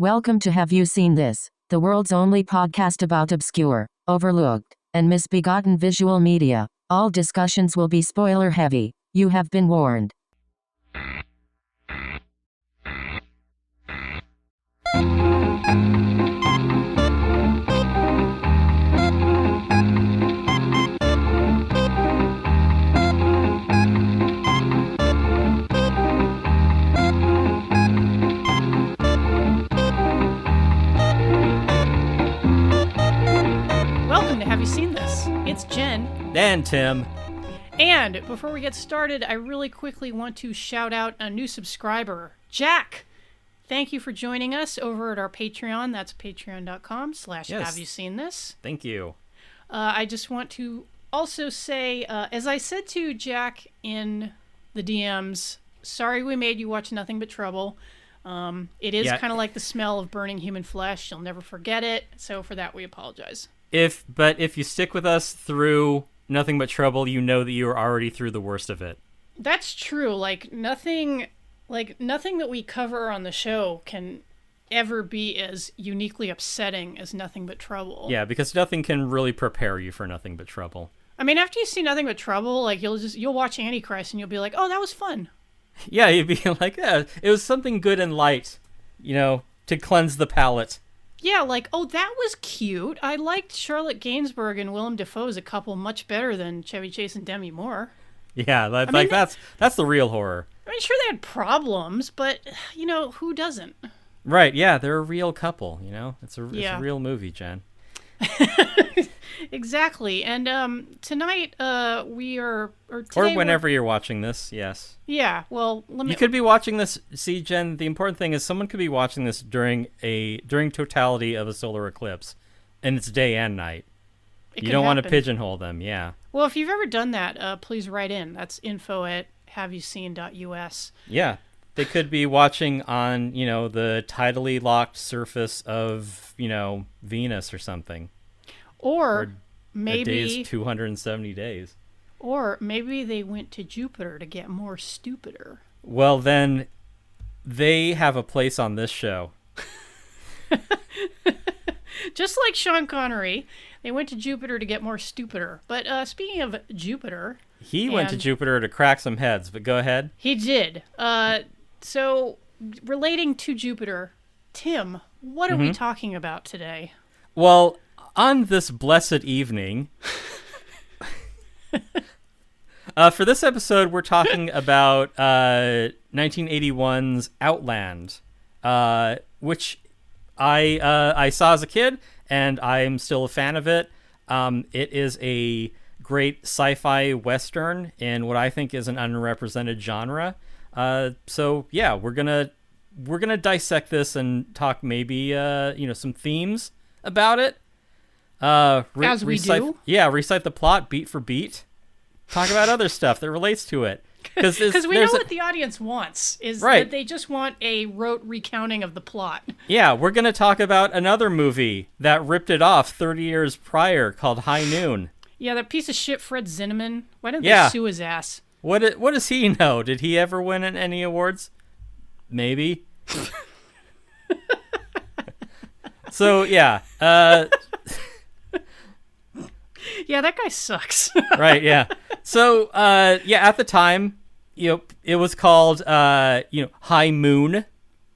Welcome to Have You Seen This? The world's only podcast about obscure, overlooked, and misbegotten visual media. All discussions will be spoiler heavy. You have been warned. Have you seen this? It's Jen. And Tim. And before we get started, I really quickly want to shout out a new subscriber, Jack. Thank you for joining us over at our Patreon. That's patreon.com/Have You Seen This? Thank you. I just want to also say, as I said to Jack in the DMs, sorry we made you watch Nothing But Trouble. It is kind of like the smell of burning human flesh. You'll never forget it. So for that, we apologize. If you stick with us through Nothing But Trouble, you know that you are already through the worst of it. That's true. Nothing that we cover on the show can ever be as uniquely upsetting as Nothing But Trouble. Yeah, because nothing can really prepare you for Nothing But Trouble. I mean, after you see Nothing But Trouble, you'll watch Antichrist and you'll be like, oh, that was fun. Yeah, you'd be like, yeah, it was something good and light, to cleanse the palate. Yeah, oh, that was cute. I liked Charlotte Gainsbourg and Willem Dafoe as a couple much better than Chevy Chase and Demi Moore. Yeah, that's the real horror. I mean, sure, they had problems, but, who doesn't? Right, yeah, they're a real couple, It's a real movie, Jen. Exactly. And tonight we are... Or whenever you're watching this, yes. Yeah, well... You could be watching this... See, Jen, the important thing is someone could be watching this during totality of a solar eclipse, and it's day and night. You don't want to pigeonhole them, yeah. Well, if you've ever done that, please write in. That's info@haveyouseen.us. Yeah. They could be watching on, the tidally locked surface of, Venus or something. Or maybe... A day's 270 days. Or maybe they went to Jupiter to get more stupider. Well, then they have a place on this show. Just like Sean Connery, they went to Jupiter to get more stupider. But speaking of Jupiter... He went to Jupiter to crack some heads, but go ahead. He did. So, relating to Jupiter, Tim, what are we talking about today? Well, on this blessed evening... for this episode, we're talking about 1981's Outland, which I saw as a kid, and I'm still a fan of it. It is a great sci-fi western in what I think is an underrepresented genre. So yeah, we're gonna dissect this and talk maybe some themes about it. As we do. Yeah, recite the plot beat for beat. Talk about other stuff that relates to it. Because we know what the audience wants, is that they just want a rote recounting of the plot. Yeah, we're going to talk about another movie that ripped it off 30 years prior called High Noon. Yeah, that piece of shit Fred Zinnemann. Why didn't they sue his ass? What does he know? Did he ever win any awards? Maybe. So, yeah. Yeah, that guy sucks. Right, yeah. So, at the time, it was called, High Moon,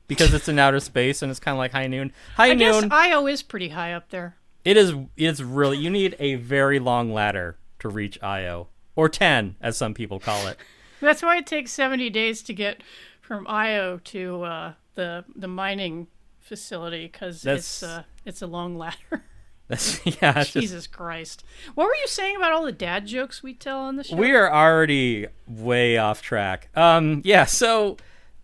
because it's in outer space, and it's kind of like High Noon. I guess Io is pretty high up there. It's really, you need a very long ladder to reach Io. Or 10, as some people call it. That's why it takes 70 days to get from Io to the mining facility, because it's a long ladder. Jesus Christ. What were you saying about all the dad jokes we tell on the show? We are already way off track. So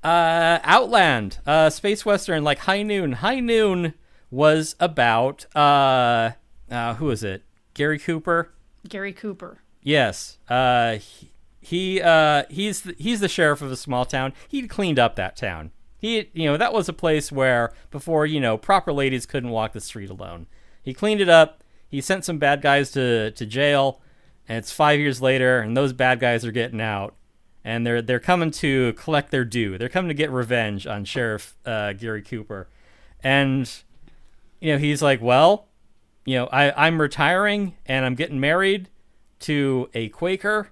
Outland, space western, like High Noon. High Noon was about who is it? Gary Cooper? Gary Cooper. Yes. He's the sheriff of a small town. He cleaned up that town. That was a place where before, proper ladies couldn't walk the street alone. He cleaned it up. He sent some bad guys to jail, and it's 5 years later, and those bad guys are getting out, and they're coming to collect their due. They're coming to get revenge on Sheriff Gary Cooper, And, he's like, well, I'm retiring and I'm getting married to a Quaker,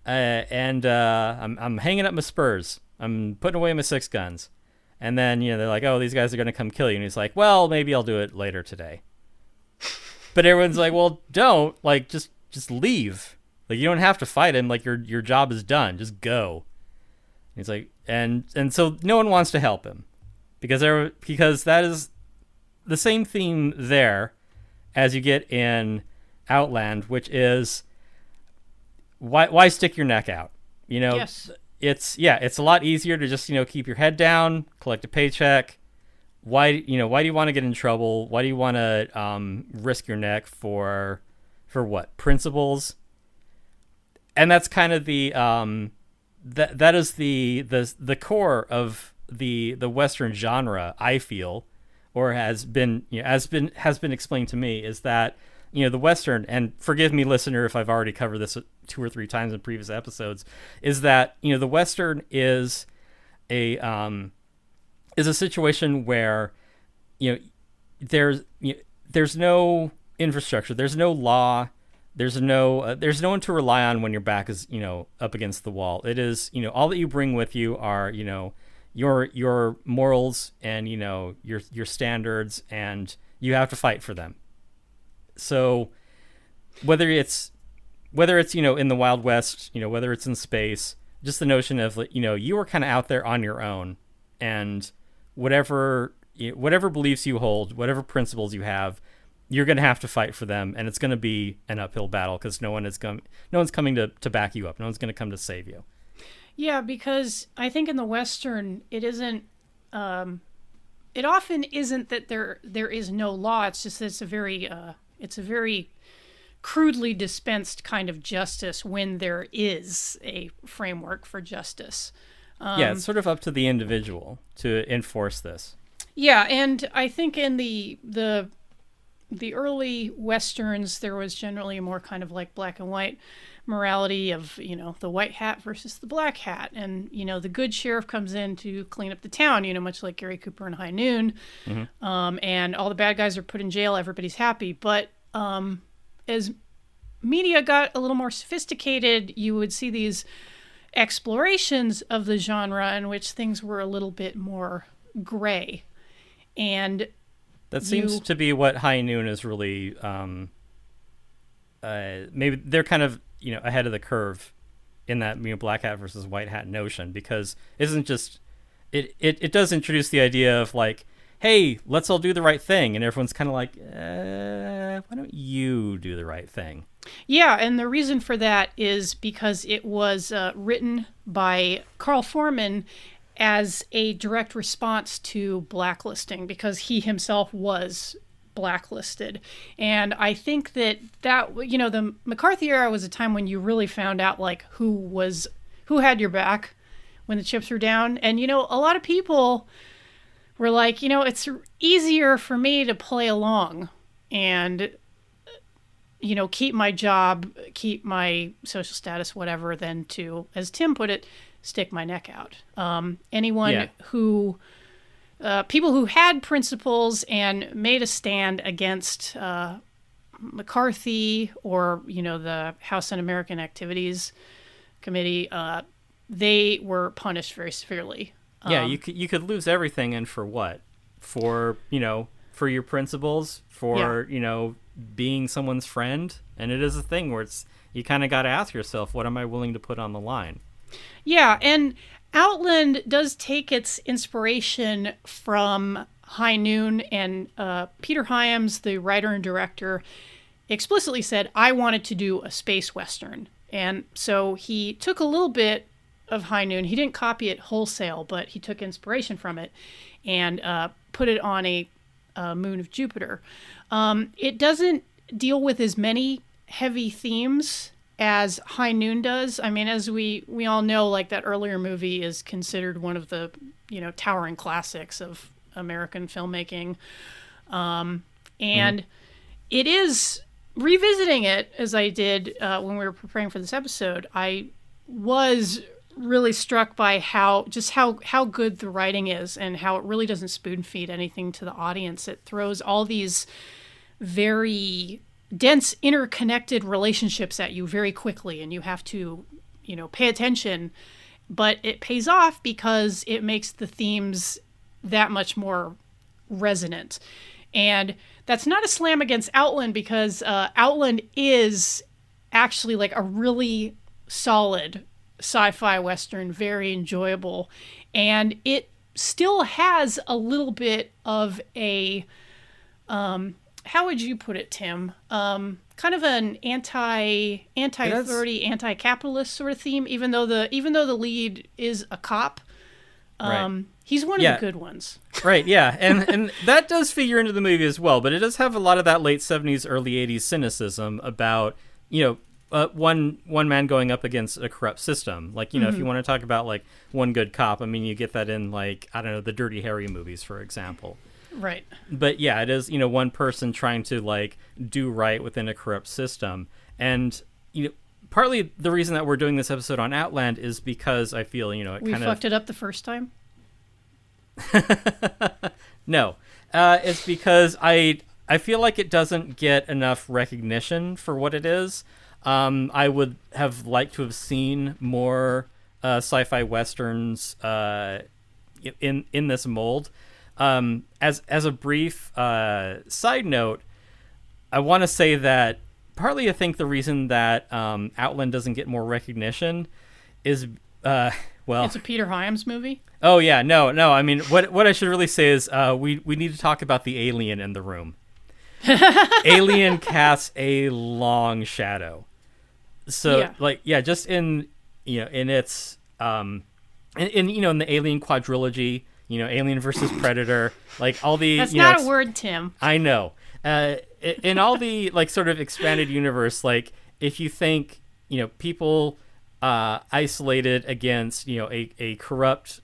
and I'm hanging up my spurs. I'm putting away my 6 guns. And then, they're like, oh, these guys are going to come kill you. And he's like, well, maybe I'll do it later today. But everyone's like, well, don't. Like, just leave. Like, you don't have to fight him. Like, your job is done. Just go. And he's like, and so no one wants to help him. Because that is the same theme there as you get in Outland, which is why stick your neck out? Yes. It's a lot easier to just, keep your head down, collect a paycheck. Why do you want to get in trouble? Why do you want to risk your neck for what? Principles? And that's kind of the that is the core of the Western genre, I feel, or has been explained to me, is that the Western, and forgive me, listener, if I've already covered this 2 or 3 times in previous episodes, is that the Western is a situation where there's no infrastructure, there's no law, there's no one to rely on when your back is up against the wall. It is all that you bring with you are your morals and your standards, and you have to fight for them. So whether it's in the Wild West, whether it's in space, just the notion of you are kind of out there on your own, and whatever beliefs you hold, whatever principles you have, you're going to have to fight for them, and it's going to be an uphill battle because no one's coming to back you up. No one's going to come to save you. Yeah, because I think in the Western, it isn't. It often isn't that there is no law. It's just that it's a very crudely dispensed kind of justice when there is a framework for justice. It's sort of up to the individual to enforce this. Yeah, and I think in the early Westerns, there was generally a more kind of like black and white morality of, the white hat versus the black hat. And, the good sheriff comes in to clean up the town, much like Gary Cooper in High Noon. Mm-hmm. And all the bad guys are put in jail. Everybody's happy. But as media got a little more sophisticated, you would see these explorations of the genre in which things were a little bit more gray. And that seems to be what High Noon is really, maybe they're kind of, ahead of the curve in that, black hat versus white hat notion, because it isn't just, it does introduce the idea of like, hey, let's all do the right thing. And everyone's kind of like, why don't you do the right thing? Yeah, and the reason for that is because it was written by Carl Foreman as a direct response to blacklisting, because he himself was blacklisted. And I think that the McCarthy era was a time when you really found out like who had your back when the chips were down. And a lot of people were like, it's easier for me to play along and keep my job, keep my social status, whatever, than to, as Tim put it, stick my neck out. People who had principles and made a stand against McCarthy or, the House Un-American Activities Committee, they were punished very severely. You could lose everything, and for what? For your principles, for being someone's friend. And it is a thing where you kind of got to ask yourself, what am I willing to put on the line? Yeah, and Outland does take its inspiration from High Noon, and Peter Hyams, the writer and director, explicitly said, I wanted to do a space western. And so he took a little bit of High Noon. He didn't copy it wholesale, but he took inspiration from it and put it on a moon of Jupiter. It doesn't deal with as many heavy themes as High Noon does. I mean, as we all know, like that earlier movie is considered one of the, towering classics of American filmmaking. And it is, revisiting it as I did when we were preparing for this episode, I was really struck by how good the writing is, and how it really doesn't spoon feed anything to the audience. It throws all these very dense, interconnected relationships at you very quickly, and you have to, pay attention. But it pays off because it makes the themes that much more resonant. And that's not a slam against Outland, because Outland is actually like a really solid sci-fi Western, very enjoyable. And it still has a little bit of a, how would you put it, Tim? Kind of an anti-authority, anti-capitalist sort of theme, even though the lead is a cop. Right. He's one of the good ones. Right, yeah. And that does figure into the movie as well, but it does have a lot of that late 70s, early 80s cynicism about, one man going up against a corrupt system. Like, if you want to talk about, like, One Good Cop, I mean, you get that in, like, I don't know, the Dirty Harry movies, for example. Right. But, yeah, it is, one person trying to, like, do right within a corrupt system. And, partly the reason that we're doing this episode on Outland is because I feel, we fucked it up the first time? No. It's because I feel like it doesn't get enough recognition for what it is. I would have liked to have seen more sci-fi westerns in this mold. As a brief side note, I want to say that partly I think the reason that Outland doesn't get more recognition is it's a Peter Hyams movie. Oh yeah, no. I mean, what I should really say is we need to talk about the alien in the room. Alien casts a long shadow. So just in its in the Alien quadrilogy, Alien versus Predator, like all the that's not a word, Tim. I know. In all the like sort of expanded universe, like if you think people isolated against a corrupt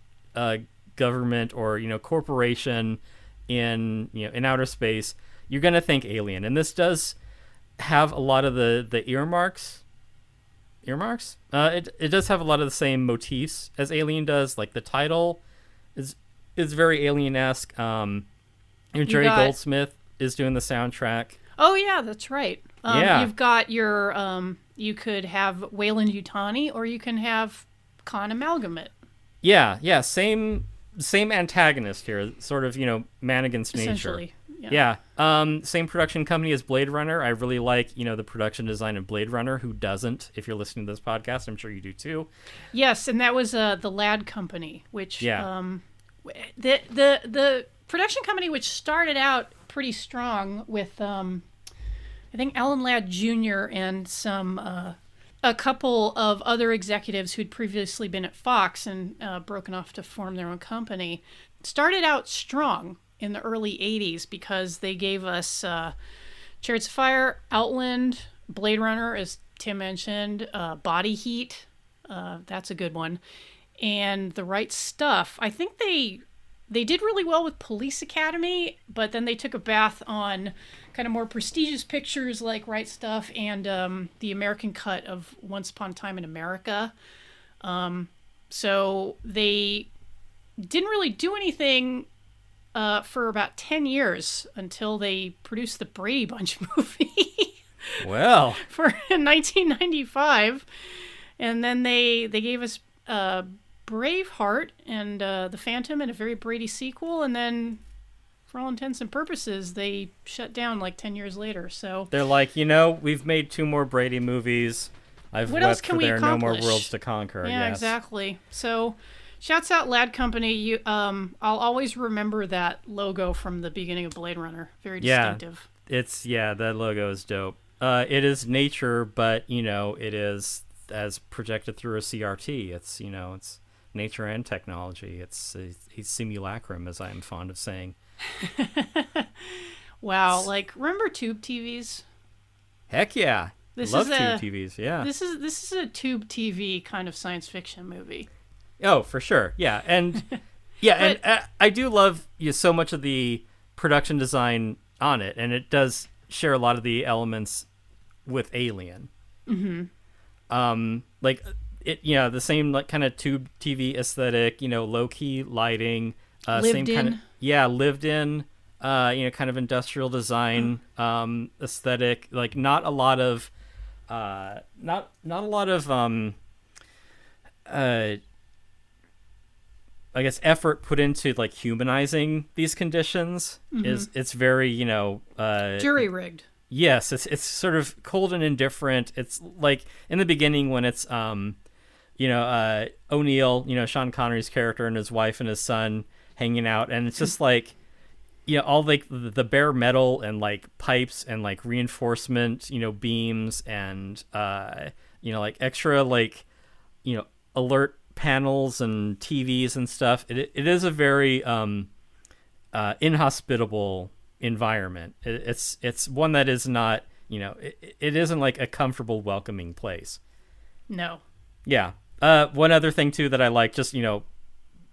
government or corporation in outer space, you're gonna think Alien, and this does have a lot of the earmarks. It does have a lot of the same motifs as Alien does. Like the title is very Alien-esque. Jerry Goldsmith is doing the soundtrack. Oh yeah, that's right. You've got your you could have Weyland-Yutani, or you can have Khan Amalgamate. Yeah, same antagonist here, sort of, man against nature. Essentially, yeah. Same production company as Blade Runner. I really like, the production design of Blade Runner. Who doesn't? If you're listening to this podcast, I'm sure you do too. Yes, and that was the Ladd Company, which the production company which started out pretty strong with I think Alan Ladd Jr. and a couple of other executives who'd previously been at Fox and broken off to form their own company. Started out strong in the early 80s because they gave us Chariots of Fire, Outland, Blade Runner, as Tim mentioned, Body Heat. That's a good one. And The Right Stuff. I think they did really well with Police Academy, but then they took a bath on kind of more prestigious pictures like Right Stuff and the American cut of Once Upon a Time in America. So they didn't really do anything for about 10 years until they produced the Brady Bunch movie. Well. For 1995. And then they gave us Braveheart and The Phantom and a very Brady sequel, and then for all intents and purposes they shut down like 10 years later. So they're like, we've made 2 more Brady movies. I've what wept else can for we there are accomplish? No more worlds to conquer. Yeah, yes. Exactly. So shouts out Ladd Company. I'll always remember that logo from the beginning of Blade Runner. Very distinctive. That logo is dope. It is nature, but it is as projected through a CRT. It's it's nature and technology. It's a simulacrum, as I am fond of saying. Wow, like remember tube TVs? Heck yeah. Love tube TVs, yeah. This is a tube TV kind of science fiction movie. Oh, for sure. Yeah. And and I do love so much of the production design on it, and it does share a lot of the elements with Alien. Mm-hmm. Like the same like kind of tube TV aesthetic, low key lighting, same kind of lived in, kind of industrial design aesthetic. Like not a lot of I guess effort put into like humanizing these conditions. It's very jury rigged. Yes, it's sort of cold and indifferent. It's like in the beginning when it's O'Neill, Sean Connery's character, and his wife and his son hanging out, and it's just like all like the bare metal and like pipes and like reinforcement beams and like extra like alert panels and TVs and stuff. It is a very inhospitable environment. It's one that is not it isn't like a comfortable, welcoming place. No. Yeah. One other thing too that I like, just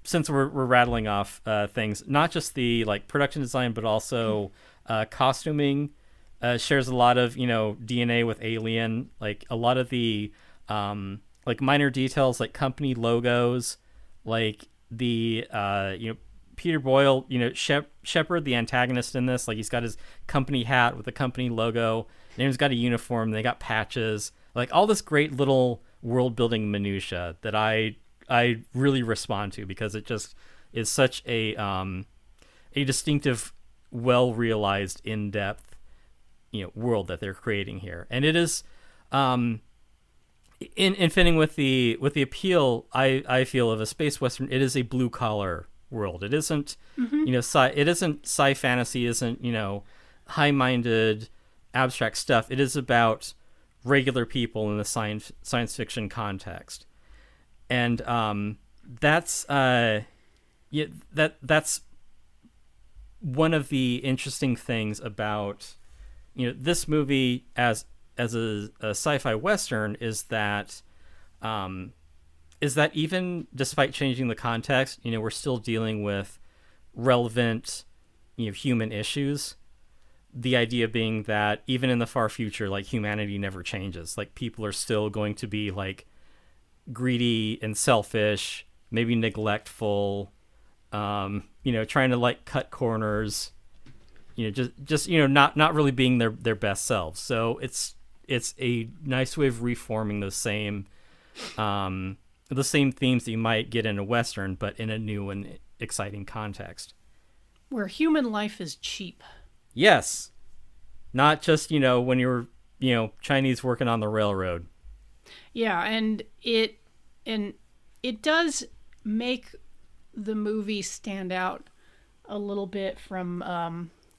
since we're rattling off things, not just the like production design, but also costuming shares a lot of DNA with Alien. Like a lot of the like minor details, like company logos, like the Peter Boyle, Shepard, the antagonist in this, like he's got his company hat with the company logo, and he's got a uniform, they got patches, like all this great little world building minutia that I really respond to, because it just is such a distinctive, well realized, in depth world that they're creating here, and it is in fitting with the appeal I feel of a space western. It is a blue collar world. It isn't it isn't sci fantasy, isn't high minded abstract stuff. It is about regular people in the science fiction context, and that's that's one of the interesting things about this movie as a sci-fi western is that even despite changing the context, we're still dealing with relevant human issues. The idea being that even in the far future, like humanity never changes. Like people are still going to be like greedy and selfish, maybe neglectful, trying to like cut corners, just not really being their best selves. So it's a nice way of reforming those same themes that you might get in a western, but in a new and exciting context where human life is cheap. Yes. Not just, when you're, Chinese working on the railroad. Yeah, and it does make the movie stand out a little bit from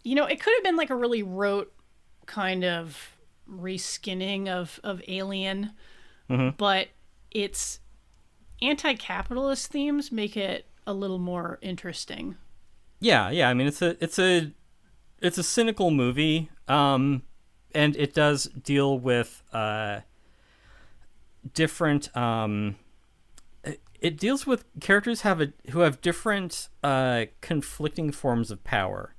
it could have been like a really rote kind of reskinning of Alien, but its anti-capitalist themes make it a little more interesting. Yeah. I mean, it's a cynical movie, and it does deal with different. It deals with characters who have different conflicting forms of power,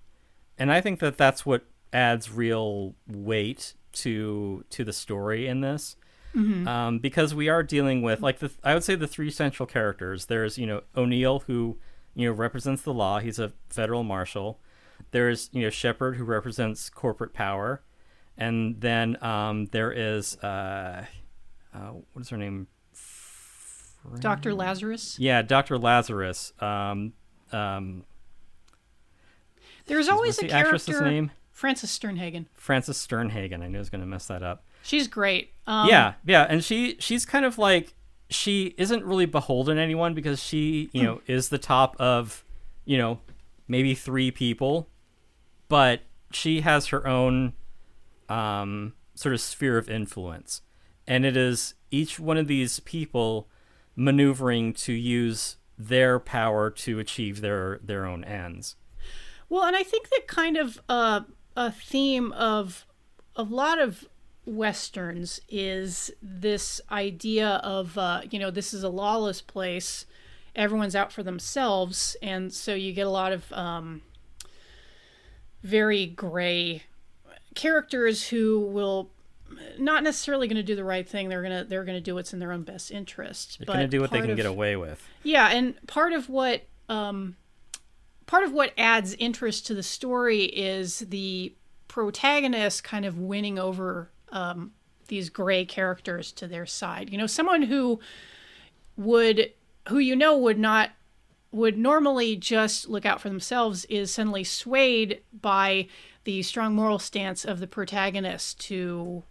and I think that's what adds real weight to the story in this. Because we are dealing with I would say the three central characters. There's O'Neill, who represents the law. He's a federal marshal. There's Shepard, who represents corporate power, and then there is what is her name? Dr. Lazarus. Yeah, Dr. Lazarus. There's always a character. Actress's name? Frances Sternhagen. Frances Sternhagen. I knew I was going to mess that up. She's great. Yeah, and she's kind of like, she isn't really beholden to anyone, because she is the top of maybe three people, but she has her own sort of sphere of influence, and it is each one of these people maneuvering to use their power to achieve their own ends. Well, and I think that kind of a theme of a lot of westerns is this idea of this is a lawless place, everyone's out for themselves, and so you get a lot of very gray characters who will not necessarily going to do the right thing. They're gonna do what's in their own best interest. They're going to do what they can get away with. Yeah, and part of what adds interest to the story is the protagonist kind of winning over these gray characters to their side. Someone who would normally just look out for themselves is suddenly swayed by the strong moral stance of the protagonist to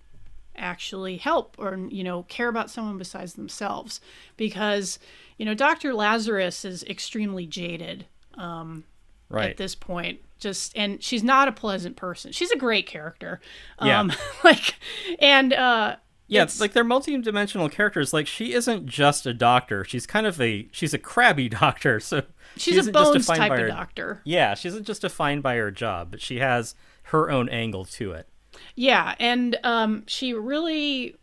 actually help or, care about someone besides themselves. Because, Dr. Lazarus is extremely jaded at this point. And she's not a pleasant person. She's a great character. Yeah. It's like they're multi-dimensional characters. Like she isn't just a doctor. She's kind of she's a crabby doctor. So she's a bones type of doctor. Yeah, she isn't just defined by her job, but she has her own angle to it. Yeah, and she really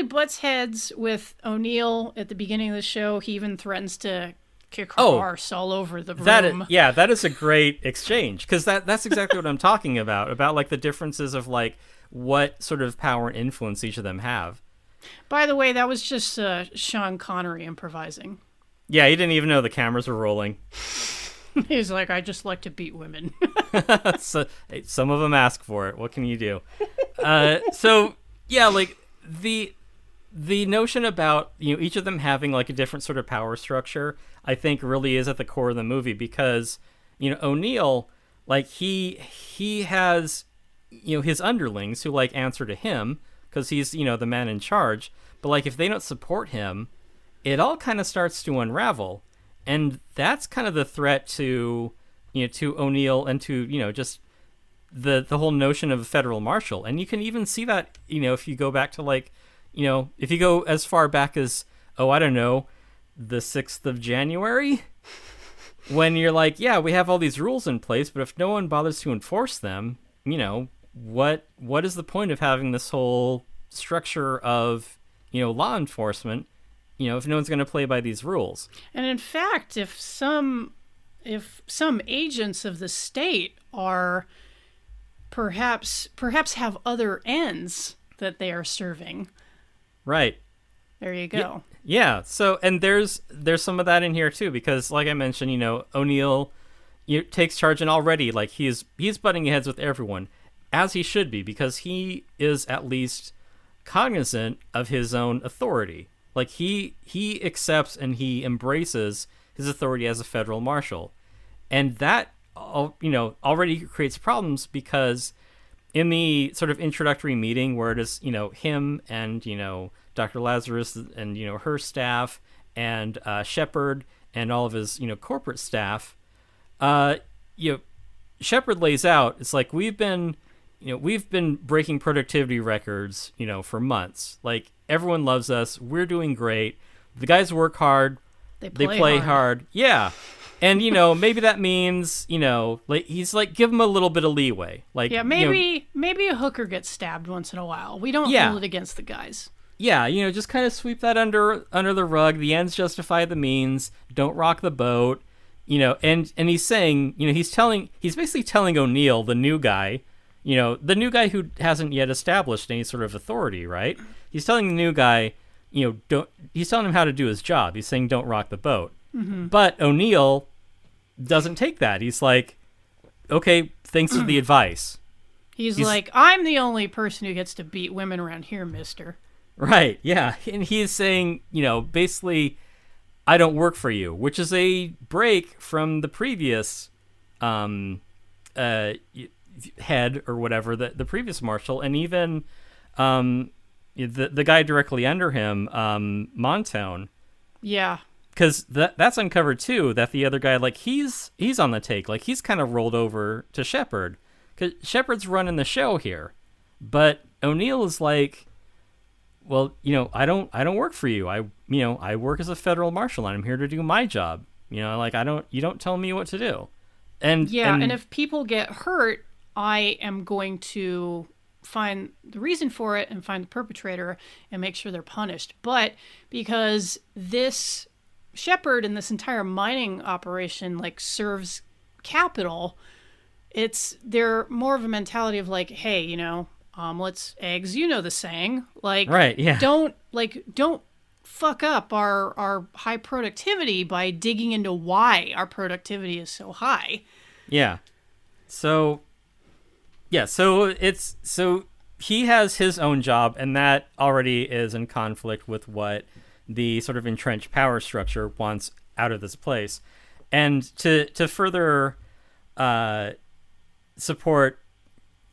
butts heads with O'Neill at the beginning of the show. He even threatens to kick her arse all over the room. That is a great exchange, because that's exactly what I'm talking about like the differences of like what sort of power and influence each of them have. By the way, that was just Sean Connery improvising. Yeah, he didn't even know the cameras were rolling. He's like, I just like to beat women. So, hey, some of them ask for it. What can you do? So yeah, like the notion about each of them having like a different sort of power structure, I think really is at the core of the movie, because O'Neill, like he has his underlings who like answer to him because he's the man in charge, but like if they don't support him, it all kind of starts to unravel. And that's kind of the threat to to O'Neill and to just the whole notion of a federal marshal. And you can even see that if you go back to like if you go as far back as I don't know, the 6th of January, when you're like, yeah, we have all these rules in place, but if no one bothers to enforce them, what is the point of having this whole structure of law enforcement if no one's going to play by these rules? And in fact, if some agents of the state are perhaps have other ends that they are serving, right, there you go. Yeah. So, and there's some of that in here too, because like I mentioned, O'Neill takes charge, and already like he's butting heads with everyone, as he should be, because he is at least cognizant of his own authority. Like he accepts and he embraces his authority as a federal marshal. And that, already creates problems, because in the sort of introductory meeting where it is, him and, Dr. Lazarus and, her staff and Shepard and all of his, corporate staff, Shepard lays out, it's like, we've been breaking productivity records, for months. Like, everyone loves us. We're doing great. The guys work hard. They play hard. Yeah. And, maybe that means, like he's like, give them a little bit of leeway. Like, yeah, maybe a hooker gets stabbed once in a while. We don't hold it against the guys. Yeah, just kind of sweep that under the rug. The ends justify the means. Don't rock the boat. And he's saying, he's basically telling O'Neill, the new guy who hasn't yet established any sort of authority, right? He's telling the new guy, he's telling him how to do his job. He's saying, don't rock the boat. Mm-hmm. But O'Neill doesn't take that. He's like, okay, thanks for the advice. He's like, I'm the only person who gets to beat women around here, mister. Right, yeah. And he's saying, basically, I don't work for you, which is a break from the previous head or whatever, the previous marshal, and even the guy directly under him, Montone. Yeah. Because that's uncovered too, that the other guy, like, he's on the take. Like, he's kind of rolled over to Shepard, because Shepard's running the show here. But O'Neill is like, well, I don't work for you. I work as a federal marshal, and I'm here to do my job. You don't tell me what to do. And if people get hurt, I am going to find the reason for it and find the perpetrator and make sure they're punished. But because this Shepard and this entire mining operation like serves capital, they're more of a mentality of like, hey, omelets, eggs. You know the saying. Like, right, yeah. Don't fuck up our high productivity by digging into why our productivity is so high. Yeah. So he has his own job, and that already is in conflict with what the sort of entrenched power structure wants out of this place. And to further support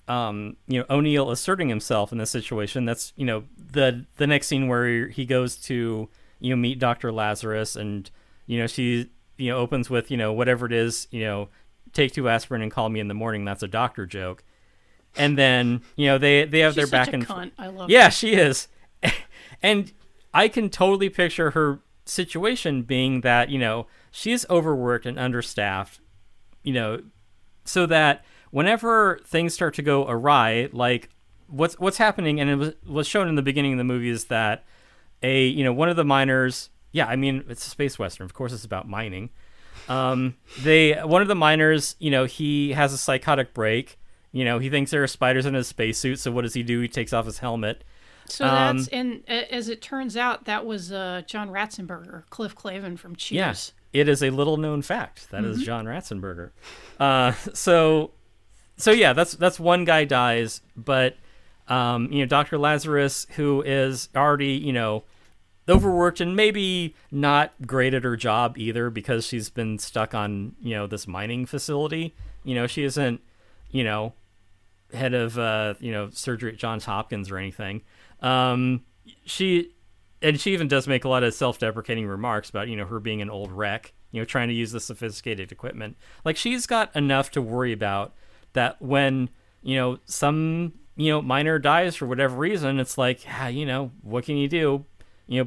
O'Neill asserting himself in this situation, that's the next scene where he goes to meet Dr. Lazarus, and she opens with whatever it is, take 2 aspirin and call me in the morning. That's a doctor joke. And then they have their back and cunt. I love yeah, her. she is. And I can totally picture her situation being that she's overworked and understaffed, so that whenever things start to go awry, like what's happening, and it was shown in the beginning of the movie, is that one of the miners, it's a space western, of course it's about mining. One of the miners, he has a psychotic break. He thinks there are spiders in his spacesuit, so what does he do? He takes off his helmet. So that's, and as it turns out, that was John Ratzenberger, Cliff Clavin from Cheers. Yeah, it is a little known fact. That is John Ratzenberger. So yeah, that's one guy dies, but Dr. Lazarus, who is already overworked and maybe not great at her job either, because she's been stuck on this mining facility. She isn't head of surgery at Johns Hopkins or anything. She even does make a lot of self-deprecating remarks about her being an old wreck, trying to use the sophisticated equipment. Like, she's got enough to worry about, that when some miner dies for whatever reason, it's like, what can you do?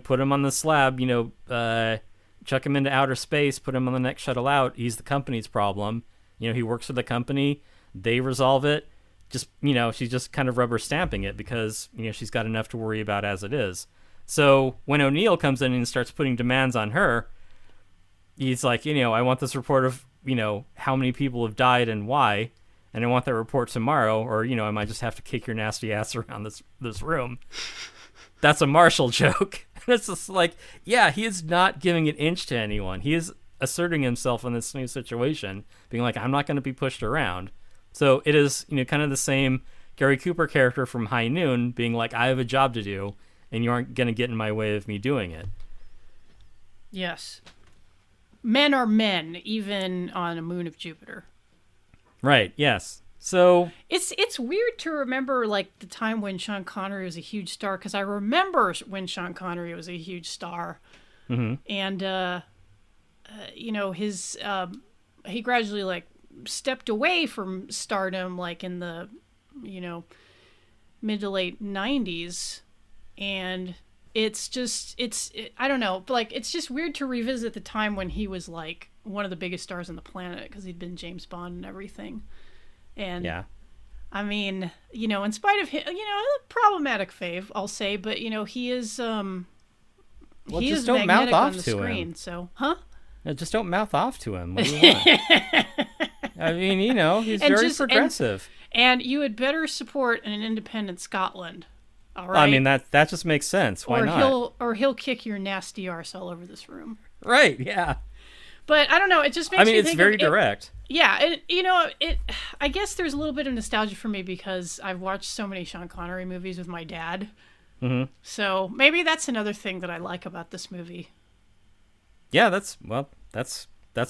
Put him on the slab, chuck him into outer space, put him on the next shuttle out. He's the company's problem. He works for the company. They resolve it. Just, she's just kind of rubber stamping it because, she's got enough to worry about as it is. So when O'Neill comes in and starts putting demands on her, he's like, I want this report of, how many people have died and why, and I want that report tomorrow, or, I might just have to kick your nasty ass around this room. That's a Marshall joke. It's just like, yeah, he is not giving an inch to anyone. He is asserting himself in this new situation, being like, I'm not going to be pushed around. So it is, kind of the same Gary Cooper character from High Noon being like, I have a job to do, and you aren't going to get in my way of me doing it. Yes. Men are men, even on a moon of Jupiter. Right, yes. So it's weird to remember, like, the time when Sean Connery was a huge star, because I remember when Sean Connery was a huge star. Mm-hmm. And, his, he gradually, like, stepped away from stardom, like in the mid to late 90s, and I don't know, but like, it's just weird to revisit the time when he was like one of the biggest stars on the planet, because he'd been James Bond and everything. And yeah, I mean, in spite of him, problematic fave, I'll say, but he is he is don't mouth magnetic off on the to screen. him. So just don't mouth off to him. What do you want? I mean, he's very progressive. And you had better support an independent Scotland. All right. I mean, that just makes sense. Why not? He'll kick your nasty arse all over this room. Right, yeah. But I don't know, it just makes me think it's very direct. Yeah, I guess there's a little bit of nostalgia for me because I've watched so many Sean Connery movies with my dad. Mm-hmm. So maybe that's another thing that I like about this movie. Yeah, that's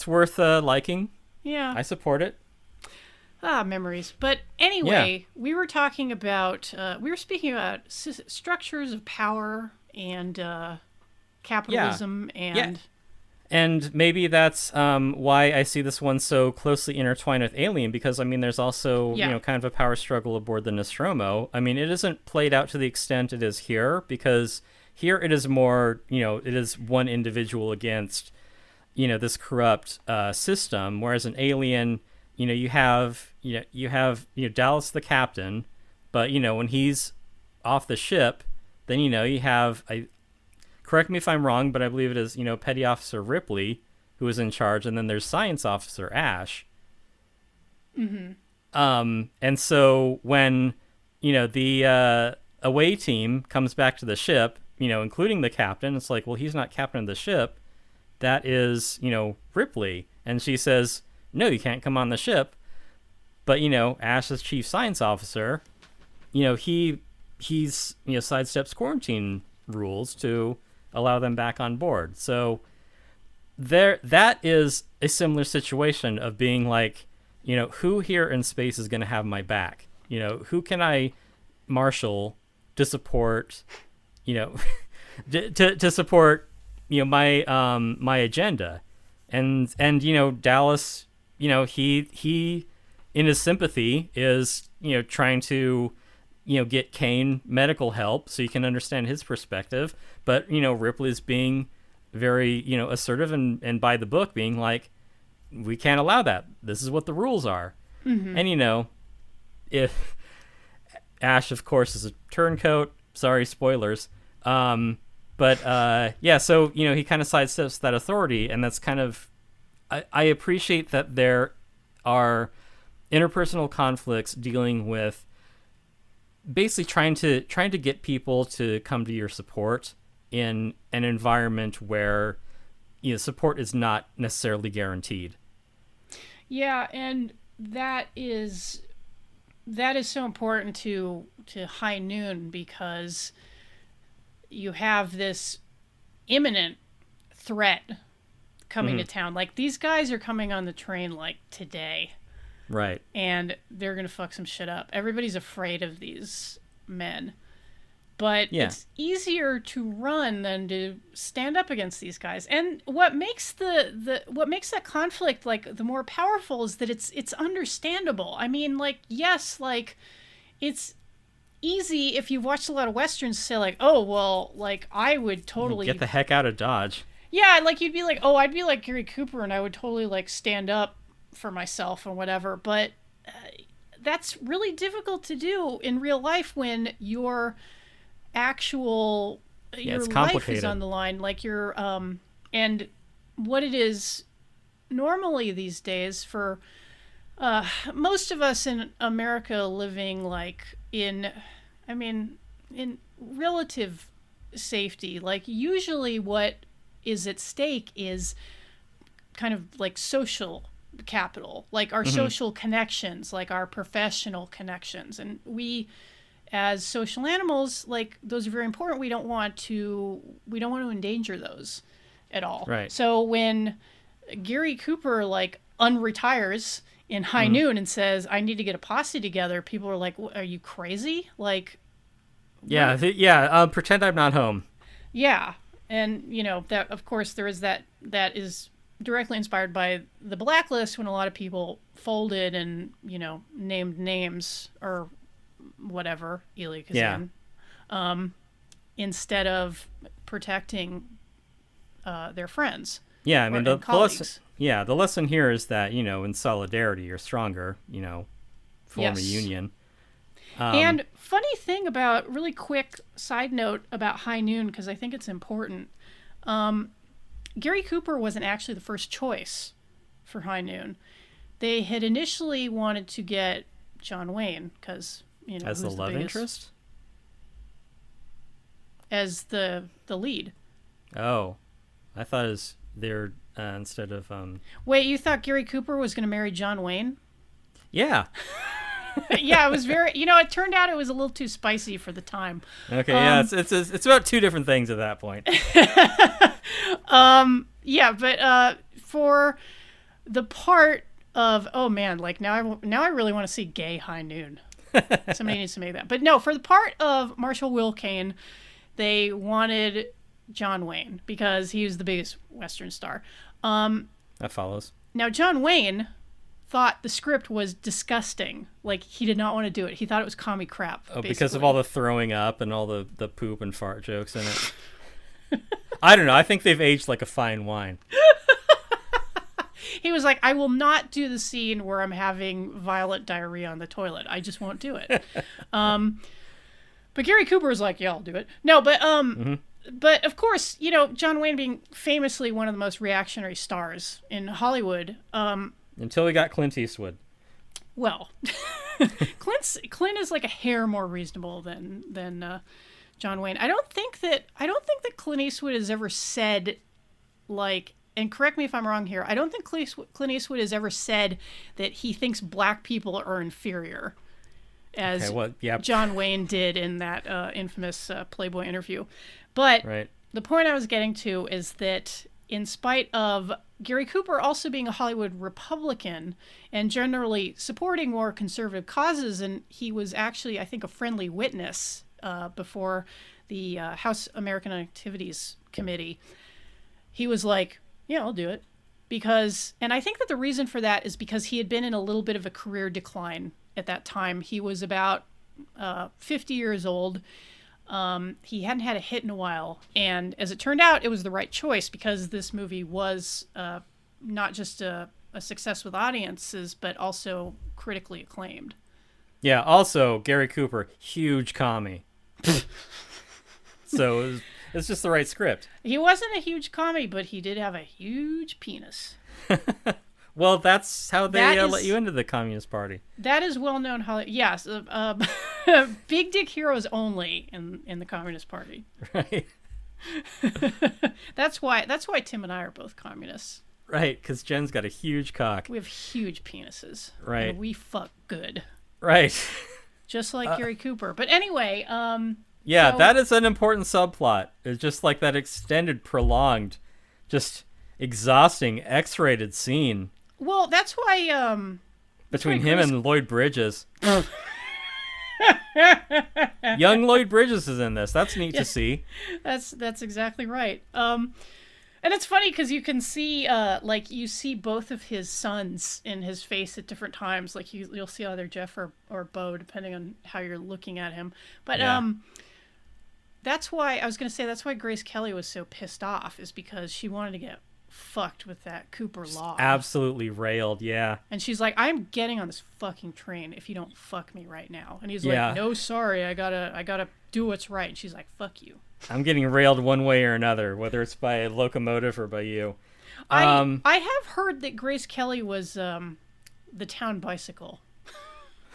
worth liking. Yeah. I support it. Memories. But anyway, we were talking about, we were speaking about structures of power and capitalism and... Yeah. And maybe that's why I see this one so closely intertwined with Alien, because, there's also, kind of a power struggle aboard the Nostromo. It isn't played out to the extent it is here, because here it is more, it is one individual against, this corrupt system, whereas in Alien, you have Dallas the captain, but when he's off the ship, then you have, correct me if I'm wrong, but I believe it is Petty Officer Ripley who is in charge, and then there's Science Officer Ash. Mm-hmm. And so when the away team comes back to the ship, including the captain. It's like, well, he's not captain of the ship. That is, Ripley. And she says, no, you can't come on the ship. But, Ash as chief science officer, he's sidesteps quarantine rules to allow them back on board. So that is a similar situation of being like, who here in space is going to have my back? Who can I marshal to support, to support, my agenda. And Dallas, he in his sympathy is, trying to, get Kane medical help so you can understand his perspective. But, Ripley's being very, assertive and by the book, being like, we can't allow that. This is what the rules are. Mm-hmm. And, if Ash, of course, is a turncoat, sorry, spoilers. So, he kind of sidesteps that authority. And that's kind of, I appreciate that there are interpersonal conflicts dealing with basically trying to get people to come to your support in an environment where support is not necessarily guaranteed. Yeah, and that is so important to High Noon, because you have this imminent threat coming to town. Like, these guys are coming on the train like today. Right. And they're going to fuck some shit up. Everybody's afraid of these men. But it's easier to run than to stand up against these guys. And what makes what makes that conflict like the more powerful is that it's understandable. I mean, like, yes, like, it's easy if you've watched a lot of Westerns to say like, oh, well, like, I would totally get the heck out of Dodge. Yeah, like, you'd be like, oh, I'd be like Gary Cooper and I would totally like stand up for myself or whatever. But that's really difficult to do in real life when your life is on the line. Like, your and what it is normally these days for most of us in America living like in relative safety, like, usually what is at stake is kind of like social capital, like our social connections, like our professional connections. And we, as social animals, like, those are very important. We don't want to endanger those at all. Right. So when Gary Cooper like unretires in High Noon and says, I need to get a posse together, people are like, are you crazy? Like, pretend I'm not home. Yeah. And, that, of course, there is that is directly inspired by the Blacklist, when a lot of people folded and, named names or whatever, Elia Kazan, instead of protecting their friends. Yeah, I mean, the colleagues. The lesson here is that, in solidarity, you're stronger, form a union. And funny thing about, really quick side note about High Noon, because I think it's important, Gary Cooper wasn't actually the first choice for High Noon. They had initially wanted to get John Wayne, because, as the love interest? As the lead. Oh, I thought they're instead of... Wait, you thought Gary Cooper was going to marry John Wayne? Yeah. Yeah, it was very... it turned out it was a little too spicy for the time. Okay, it's about two different things at that point. But for the part of... Oh, man, like, now I really want to see gay High Noon. Somebody needs to make that. But no, for the part of Marshal Will Kane, they wanted John Wayne because he was the biggest Western star. That follows. Now, John Wayne thought the script was disgusting. Like, he did not want to do it. He thought it was commie crap. Oh, because of all the throwing up and all the poop and fart jokes in it. I don't know. I think they've aged like a fine wine. He was like, I will not do the scene where I'm having violent diarrhea on the toilet. I just won't do it. But Gary Cooper was like, yeah, I'll do it. No, but but of course, John Wayne being famously one of the most reactionary stars in Hollywood. Until we got Clint Eastwood. Well, Clint is like a hair more reasonable than John Wayne. I don't think that Clint Eastwood has ever said, like, and correct me if I'm wrong here, I don't think Clint Eastwood has ever said that he thinks black people are inferior, as John Wayne did in that infamous Playboy interview. But the point I was getting to is that in spite of Gary Cooper also being a Hollywood Republican and generally supporting more conservative causes, and he was actually, I think, a friendly witness before the House American Activities Committee, he was like, yeah, I'll do it. And I think that the reason for that is because he had been in a little bit of a career decline at that time. He was about 50 years old. He hadn't had a hit in a while. And as it turned out, it was the right choice because this movie was not just a success with audiences, but also critically acclaimed. Yeah, also, Gary Cooper, huge commie. So it's just the right script. He wasn't a huge commie, but he did have a huge penis. Well, that's how they let you into the Communist Party. That is well known. Yes, big dick heroes only in the Communist Party. Right. That's why Tim and I are both communists. Right, because Jen's got a huge cock. We have huge penises. Right. And we fuck good. Right. Just like Gary Cooper. But anyway, yeah, so, that is an important subplot. It's just like that extended, prolonged, just exhausting, X-rated scene. Well, that's why between him and Lloyd Bridges. Young Lloyd Bridges is in this. That's neat to see. That's exactly right. And it's funny because you can see, like, you see both of his sons in his face at different times. Like, you'll see either Jeff or Bo, depending on how you're looking at him. But that's why, I was going to say, that's why Grace Kelly was so pissed off, is because she wanted to get fucked with that Cooper law. Absolutely railed, yeah. And she's like, I'm getting on this fucking train if you don't fuck me right now. And he's like, no, sorry, I gotta do what's right. And she's like, fuck you. I'm getting railed one way or another, whether it's by a locomotive or by you. I have heard that Grace Kelly was the town bicycle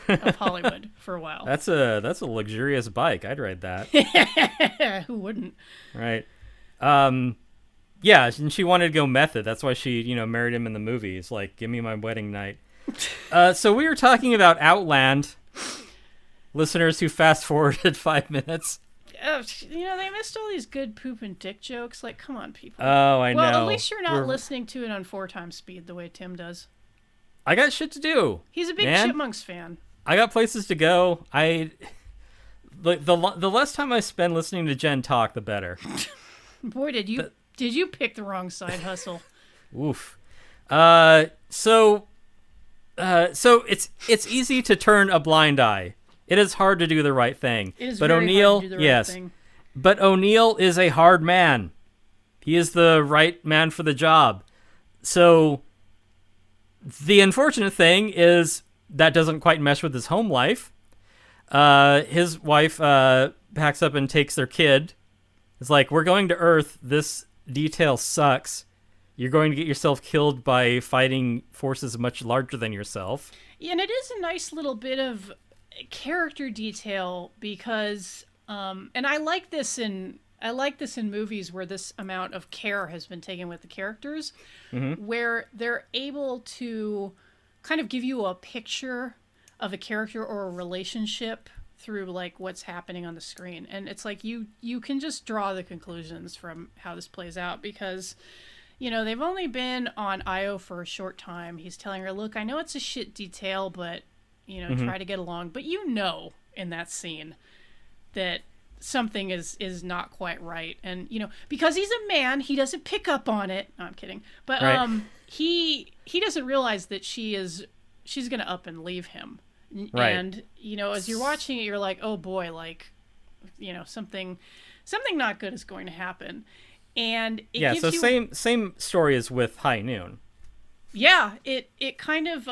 of Hollywood for a while. That's a luxurious bike. I'd ride that. Who wouldn't? Right. Yeah, and she wanted to go method. That's why she, married him in the movies. Like, give me my wedding night. So we were talking about Outland. Listeners who fast forwarded 5 minutes. They missed all these good poop and dick jokes. Like, come on, people. Oh, I know. Well, at least you're not listening to it on 4x speed the way Tim does. I got shit to do. He's a big Chipmunks fan. I got places to go. The less time I spend listening to Jen talk, the better. Boy, did you pick the wrong side hustle. Oof. So it's easy to turn a blind eye. It is hard to do the right thing. It is but very O'Neill, hard to do the right thing. But O'Neill is a hard man. He is the right man for the job. So the unfortunate thing is that doesn't quite mesh with his home life. His wife packs up and takes their kid. It's like, we're going to Earth. This detail sucks. You're going to get yourself killed by fighting forces much larger than yourself. Yeah, and it is a nice little bit of character detail because and I like this in movies where this amount of care has been taken with the characters, where they're able to kind of give you a picture of a character or a relationship through like what's happening on the screen. And it's like you can just draw the conclusions from how this plays out because they've only been on Io for a short time. He's telling her, look, I know it's a shit detail, but try to get along. But in that scene that something is not quite right. And, because he's a man, he doesn't pick up on it. No, I'm kidding. But right. He doesn't realize that she's going to up and leave him. Right. And, as you're watching it, you're like, oh boy, like, something not good is going to happen. And it gives so you... same story as with High Noon. Yeah, it kind of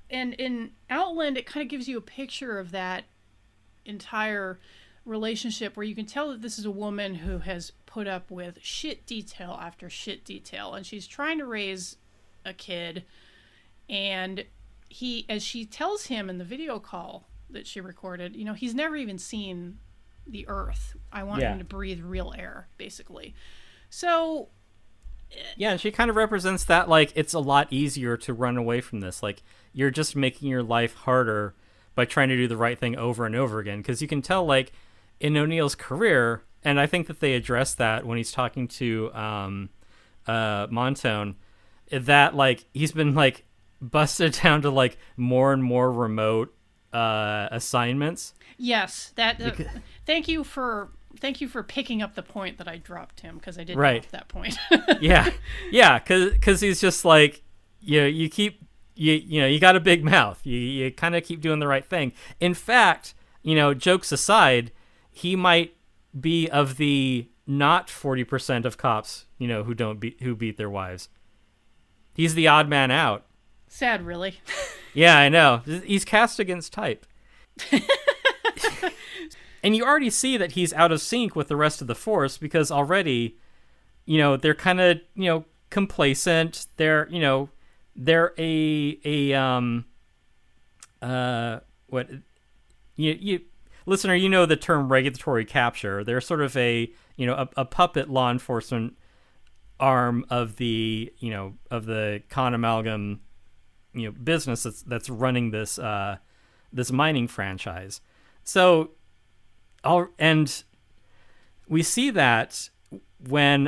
and in Outland it kind of gives you a picture of that entire relationship where you can tell that this is a woman who has put up with shit detail after shit detail, and she's trying to raise a kid, and as she tells him in the video call that she recorded, he's never even seen the earth. I want him to breathe real air, basically. So yeah, and she kind of represents that, like, it's a lot easier to run away from this. Like, you're just making your life harder by trying to do the right thing over and over again. Because you can tell, like, in O'Neill's career, and I think that they address that when he's talking to Montone, that, like, he's been, like, busted down to, like, more and more remote assignments. Yes, that. Thank you for picking up the point that I dropped, Tim, because I did drop that point. yeah, because he's just like, you got a big mouth. You kind of keep doing the right thing. In fact, jokes aside, he might be of the not 40% of cops, who beat their wives. He's the odd man out. Sad, really. Yeah, I know. He's cast against type. And you already see that he's out of sync with the rest of the force, because already, they're kind of, complacent. They're, they're listener, the term regulatory capture. They're sort of a puppet law enforcement arm of the, of the Con Amalgam, business that's running this, this mining franchise. So, and we see that when,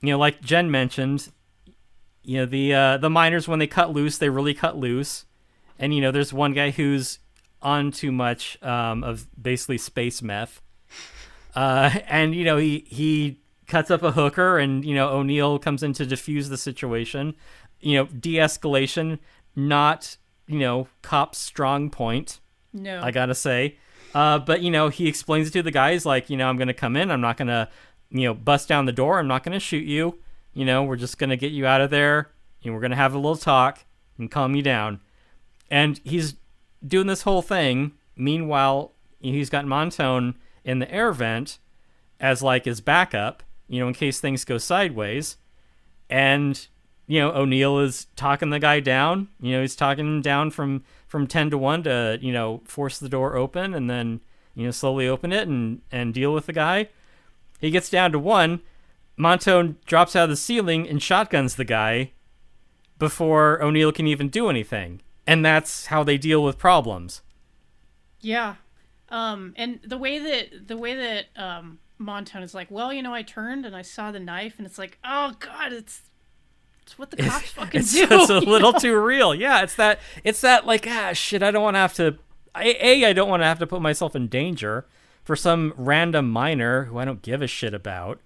like Jen mentioned, the miners, when they cut loose, they really cut loose. And, there's one guy who's on too much of basically space meth. And, he cuts up a hooker, and, O'Neill comes in to defuse the situation. De-escalation, not, cop's strong point. No. I gotta say. But, he explains it to the guys, like, I'm going to come in. I'm not going to, bust down the door. I'm not going to shoot you. We're just going to get you out of there. We're going to have a little talk and calm you down. And he's doing this whole thing. Meanwhile, he's got Montone in the air vent as, like, his backup, in case things go sideways. And, O'Neill is talking the guy down. He's talking him down from 10 to 1 to, force the door open, and then, slowly open it and deal with the guy. He gets down to 1. Montone drops out of the ceiling and shotguns the guy before O'Neill can even do anything. And that's how they deal with problems. Yeah. And the way that Montone is like, well, I turned and I saw the knife, and it's like, oh God, it's what the cops fucking do. It's a little too real. Yeah, it's that like, shit, I don't want to have to, I don't want to have to put myself in danger for some random miner who I don't give a shit about.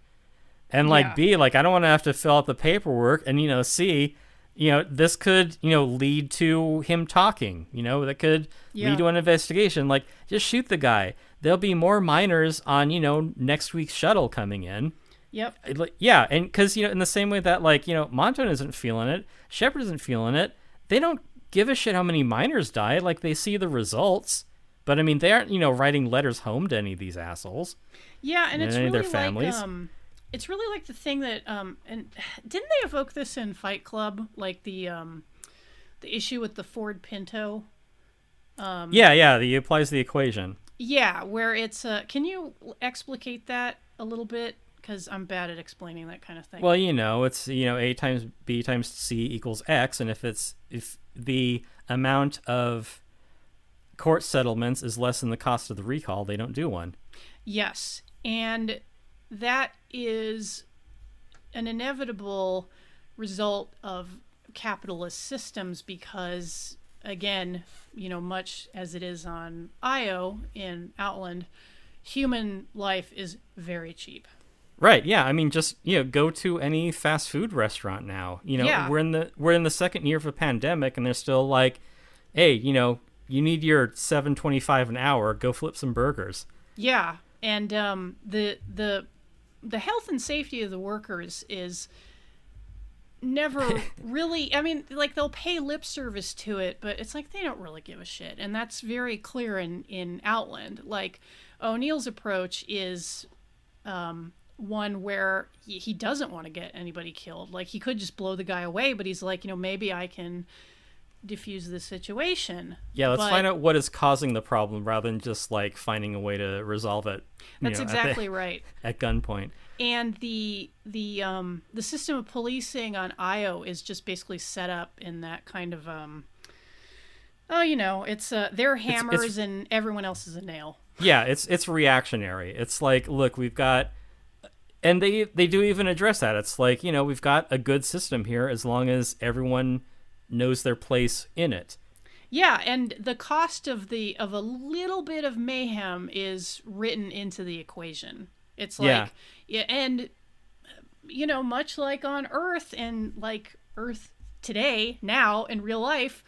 And like, B, like, I don't want to have to fill out the paperwork, and, C, this could, lead to him talking, that could lead to an investigation. Like, just shoot the guy. There'll be more miners on, next week's shuttle coming in. Yep. Yeah, and because, in the same way that, like, Montone isn't feeling it, Shepard isn't feeling it, they don't give a shit how many miners die. Like, they see the results. But, I mean, they aren't, writing letters home to any of these assholes. Yeah, and it's really their families. like, it's really like the thing that, and didn't they evoke this in Fight Club? Like the issue with the Ford Pinto? Yeah, he applies the equation. Yeah, where it's, can you explicate that a little bit? Because I'm bad at explaining that kind of thing. Well, it's, A times B times C equals X, and if the amount of court settlements is less than the cost of the recall, they don't do one. Yes, and that is an inevitable result of capitalist systems because, again, much as it is on Io in Outland, human life is very cheap. Right. Yeah. I mean, just, go to any fast food restaurant now. We're in the second year of a pandemic, and they're still like, hey, you need your $7.25 an hour. Go flip some burgers. Yeah, and the health and safety of the workers is never really. I mean, like, they'll pay lip service to it, but it's like they don't really give a shit, and that's very clear in Outland. Like, O'Neill's approach is one where he doesn't want to get anybody killed. Like, he could just blow the guy away, but he's like, maybe I can defuse the situation. Yeah, let's find out what is causing the problem rather than just like finding a way to resolve it. That's exactly right. At gunpoint. And the system of policing on Io is just basically set up in that kind of it's their hammers and everyone else is a nail. Yeah, it's reactionary. It's like, look, we've got, and they do even address that. It's like, we've got a good system here as long as everyone knows their place in it. Yeah, and the cost of a little bit of mayhem is written into the equation. It's like, and much like on Earth and like Earth today, now in real life,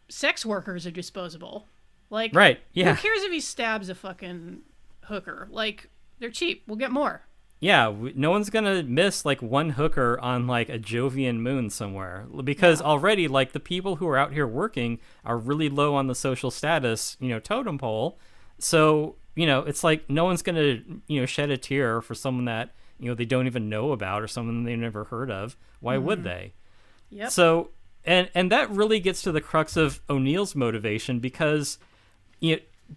sex workers are disposable. Like, right? Yeah. Who cares if he stabs a fucking hooker? Like, they're cheap. We'll get more. Yeah, no one's gonna miss like one hooker on like a Jovian moon somewhere, because already like the people who are out here working are really low on the social status, totem pole. So it's like no one's gonna shed a tear for someone that they don't even know about or someone they've never heard of. Why would they? Yep. So and that really gets to the crux of O'Neill's motivation, because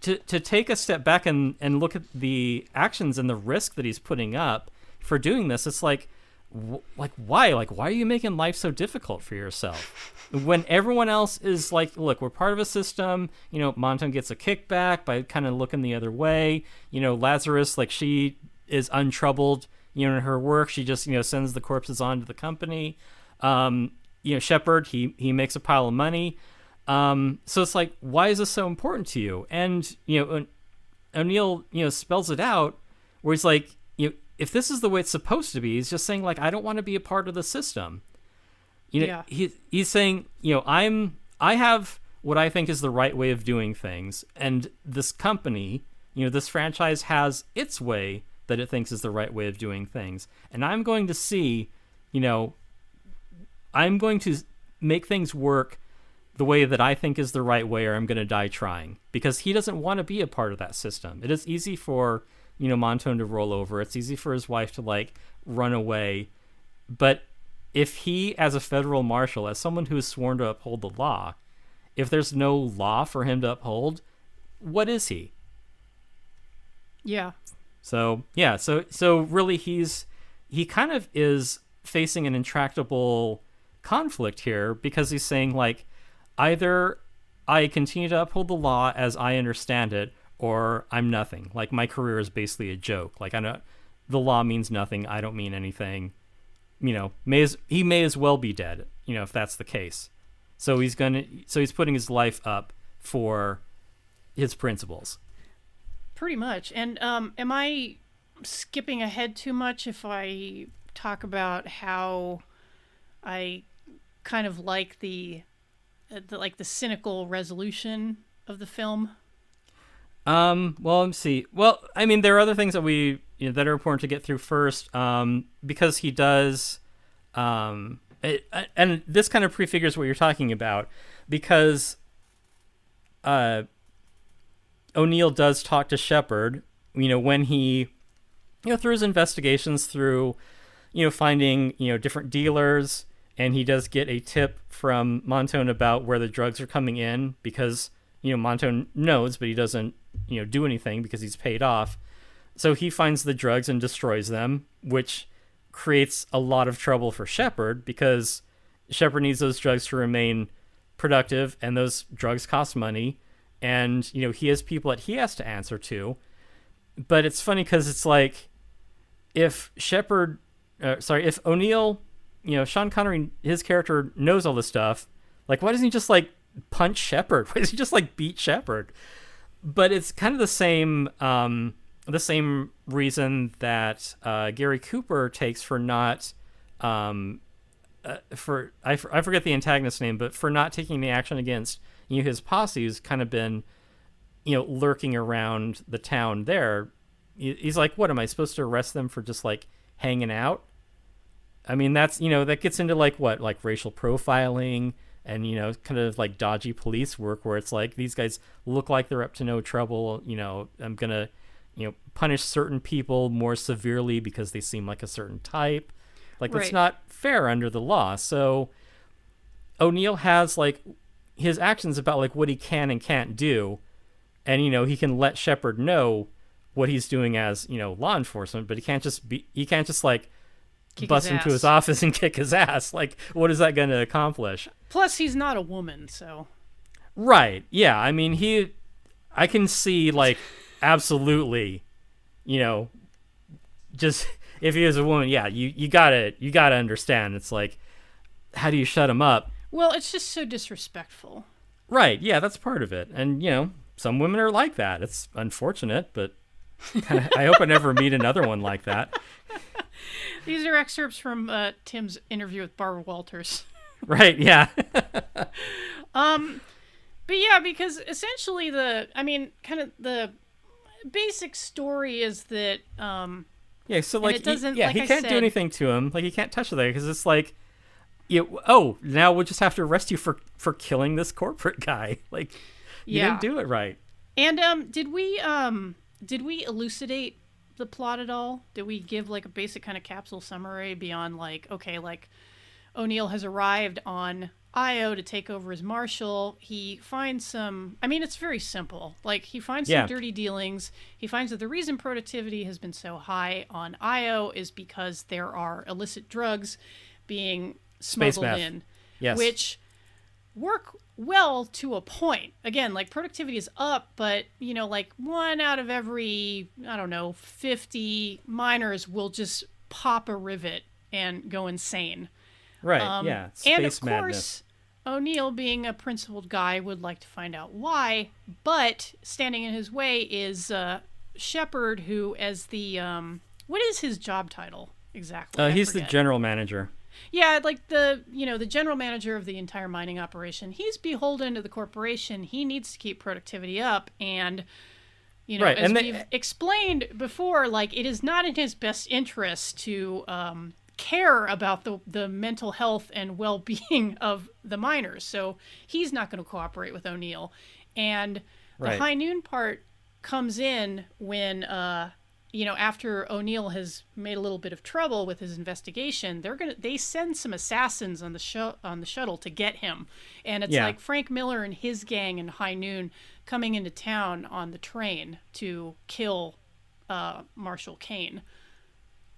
to take a step back and look at the actions and the risk that he's putting up for doing this, it's like why? Like, why are you making life so difficult for yourself? When everyone else is like, look, we're part of a system, Monton gets a kickback by kind of looking the other way. Lazarus, like, she is untroubled, in her work. She just, sends the corpses on to the company. Shepard, he makes a pile of money. So it's like, why is this so important to you? And, O'Neill, spells it out where he's like, if this is the way it's supposed to be, he's just saying, like, I don't want to be a part of the system. He's saying, I have what I think is the right way of doing things. And this company, this franchise has its way that it thinks is the right way of doing things. And I'm going to see, I'm going to make things work the way that I think is the right way, or I'm going to die trying, because he doesn't want to be a part of that system. It is easy for, Monton to roll over. It's easy for his wife to like run away. But if he, as a federal marshal, as someone who is sworn to uphold the law, if there's no law for him to uphold, what is he? Yeah. So really he kind of is facing an intractable conflict here, because he's saying, like, either I continue to uphold the law as I understand it, or I'm nothing. Like, my career is basically a joke. Like, the law means nothing. I don't mean anything. He may as well be dead, if that's the case. So he's putting his life up for his principles. Pretty much. And am I skipping ahead too much if I talk about how I kind of like the cynical resolution of the film? Well, let's see. Well, I mean, there are other things that that are important to get through first, because he does, and this kind of prefigures what you're talking about, because O'Neill does talk to Shepard, when he, through his investigations, through, finding, different dealers, and he does get a tip from Monton about where the drugs are coming in, because, Monton knows, but he doesn't, do anything because he's paid off. So he finds the drugs and destroys them, which creates a lot of trouble for Shepard, because Shepard needs those drugs to remain productive, and those drugs cost money. And, he has people that he has to answer to. But it's funny because it's like, if O'Neill, Sean Connery, his character, knows all this stuff, like, why doesn't he just, like, punch Shepard? Why doesn't he just, like, beat Shepard? But it's kind of the same reason that Gary Cooper takes for not, I forget the antagonist's name, but for not taking the action against, his posse, who's kind of been, lurking around the town there. He's like, what, am I supposed to arrest them for just, like, hanging out? I mean, that's, that gets into, like, what, like, racial profiling and, kind of, like, dodgy police work, where it's like, these guys look like they're up to no trouble. I'm going to, punish certain people more severely because they seem like a certain type. Like, that's not fair under the law. So O'Neill has, like, his actions about like what he can and can't do, and he can let Shepard know what he's doing as law enforcement, but he can't just like bust into his office and kick his ass. Like, what is that going to accomplish? Plus, he's not a woman, so. Right. Yeah. I mean, I can see like absolutely, just if he is a woman, yeah, you gotta understand. It's like, how do you shut him up? Well, it's just so disrespectful. Right. Yeah, that's part of it. And some women are like that. It's unfortunate, but I hope I never meet another one like that. These are excerpts from Tim's interview with Barbara Walters. Right. Yeah. But yeah, because essentially the basic story is that yeah, so like it doesn't, he can't do anything to him. Like, he can't touch the guy because it's like, now we'll just have to arrest you for killing this corporate guy. Like, you didn't do it right. And did we elucidate the plot at all? Did we give like a basic kind of capsule summary beyond like, okay, like O'Neill has arrived on Io to take over as Marshal. He finds some, it's very simple. Like, he finds some dirty dealings. He finds that the reason productivity has been so high on Io is because there are illicit drugs being smuggled in, which work well to a point. Again, like, productivity is up, but like 1 out of every 50 miners will just pop a rivet and go insane. Right. Yeah. Space and of course, madness. O'Neill, being a principled guy, would like to find out why. But standing in his way is Shepard, who, as the what is his job title exactly? He's the general manager. Yeah, like the general manager of the entire mining operation. He's beholden to the corporation. He needs to keep productivity up, and right. as we've explained before, like, it is not in his best interest to care about the mental health and well-being of the miners. So he's not going to cooperate with O'Neill. And the high noon part comes in when after O'Neill has made a little bit of trouble with his investigation, they send some assassins on the shuttle to get him. And it's like Frank Miller and his gang in High Noon coming into town on the train to kill Marshal Kane.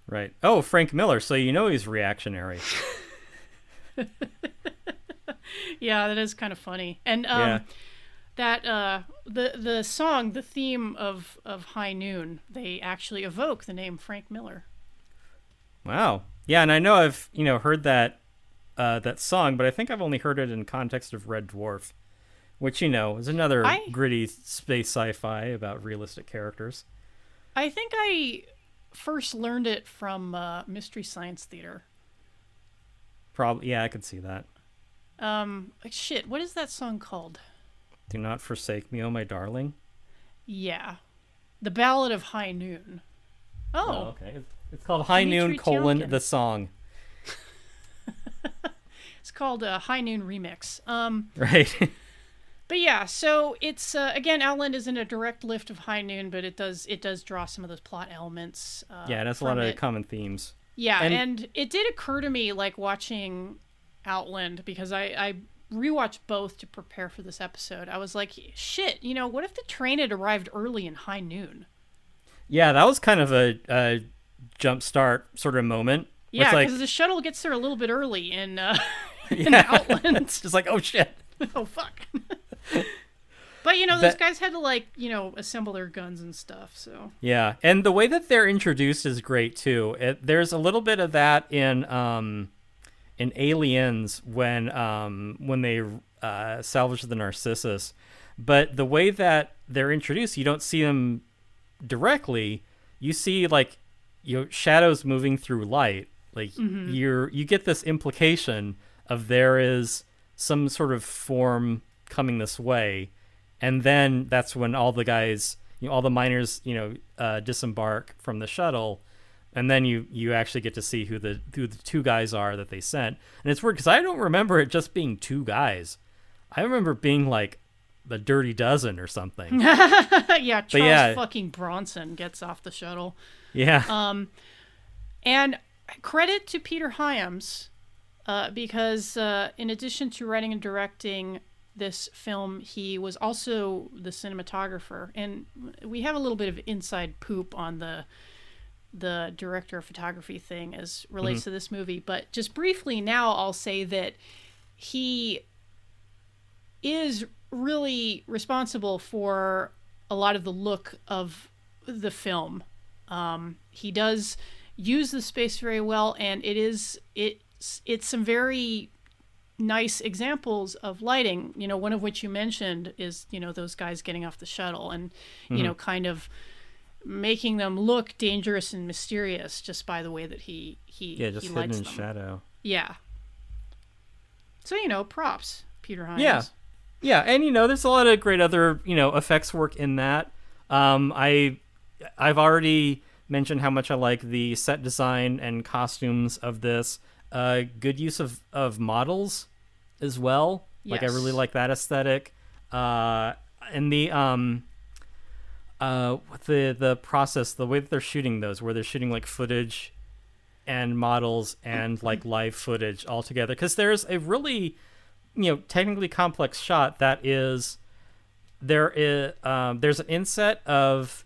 Right. Oh, Frank Miller. So he's reactionary. Yeah, that is kind of funny. And that the song, the theme of High Noon, they actually evoke the name Frank Miller. Wow. Yeah, and I know I've heard that song, but I think I've only heard it in context of Red Dwarf, which is another gritty space sci-fi about realistic characters. I think I first learned it from Mystery Science Theater. Probably, yeah, I could see that. Shit, what is that song called? Do Not Forsake Me, Oh My Darling? Yeah. The Ballad of High Noon. Oh okay. It's called High Noon, the song. It's called High Noon Remix. Right. But yeah, so it's again, Outland isn't a direct lift of High Noon, but it does draw some of those plot elements. Yeah, it has a lot of common themes. Yeah, and it did occur to me, like, watching Outland, because I rewatched both to prepare for this episode. I was like, shit, what if the train had arrived early in High Noon? Yeah, that was kind of a jump start sort of moment. Yeah, because the shuttle gets there a little bit early in Outland. It's just like, oh shit. Oh fuck. But those guys had to, like, assemble their guns and stuff. So yeah, and the way that they're introduced is great too. There's a little bit of that in Aliens when they salvage the Narcissus, but the way that they're introduced, you don't see them directly. You see, like, shadows moving through light. Like, you get this implication of there is some sort of form coming this way, and then that's when all the guys, all the miners, disembark from the shuttle, and then you actually get to see who the two guys are that they sent. And it's weird because I don't remember it just being two guys. I remember it being like the Dirty Dozen or something. Yeah, Charles fucking Bronson gets off the shuttle. Yeah. And credit to Peter Hyams, because in addition to writing and directing this film, he was also the cinematographer. And we have a little bit of inside poop on the director of photography thing as relates to this movie. But just briefly now, I'll say that he is really responsible for a lot of the look of the film. He does use the space very well, and it's some very nice examples of lighting, one of which you mentioned is, those guys getting off the shuttle and, kind of making them look dangerous and mysterious just by the way that he just hidden lights in them. shadow. Yeah. So, props, Peter Hyams. Yeah, and there's a lot of great other effects work in that. I've already mentioned how much I like the set design and costumes of this. Good use of models as well. Yes. Like I really like that aesthetic. And the process, the way that they're shooting those, where they're shooting like footage and models and like live footage all together, because there's a really technically complex shot that is there's an inset of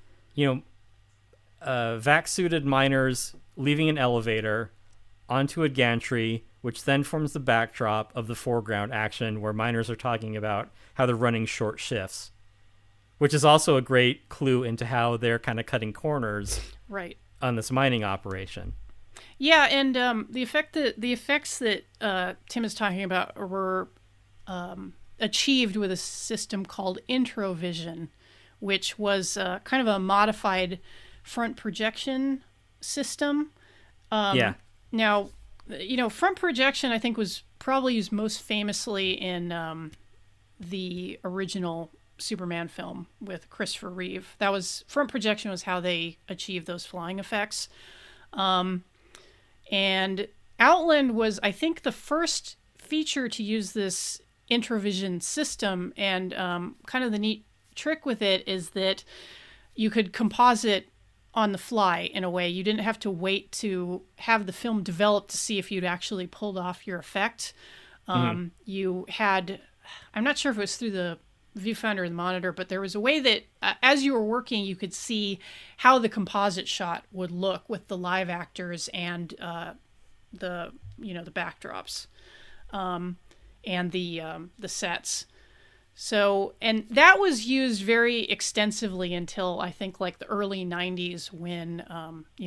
vac-suited miners leaving an elevator onto a gantry, which then forms the backdrop of the foreground action where miners are talking about how they're running short shifts, which is also a great clue into how they're kind of cutting corners right on this mining operation. Yeah, and the effects that Tim is talking about were achieved with a system called Introvision, which was kind of a modified front projection system. Now, front projection, I think, was probably used most famously in the original Superman film with Christopher Reeve. Front projection was how they achieved those flying effects. And Outland was, I think, the first feature to use this Introvision system. And kind of the neat trick with it is that you could composite on the fly in a way. You didn't have to wait to have the film developed to see if you'd actually pulled off your effect. You had, I'm not sure if it was through the viewfinder or the monitor, but there was a way that as you were working, you could see how the composite shot would look with the live actors and the backdrops and the sets. So, and that was used very extensively until I think like the early 90s when,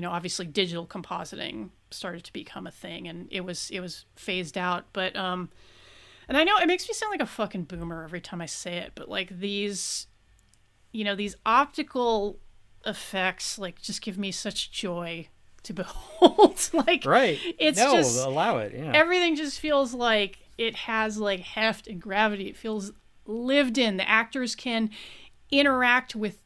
obviously digital compositing started to become a thing, and it was phased out. But, and I know it makes me sound like a fucking boomer every time I say it, but like these optical effects, like just give me such joy to behold. Like, right. It's no, just, allow it. Yeah. Everything just feels like it has like heft and gravity. It feels lived in. The actors can interact with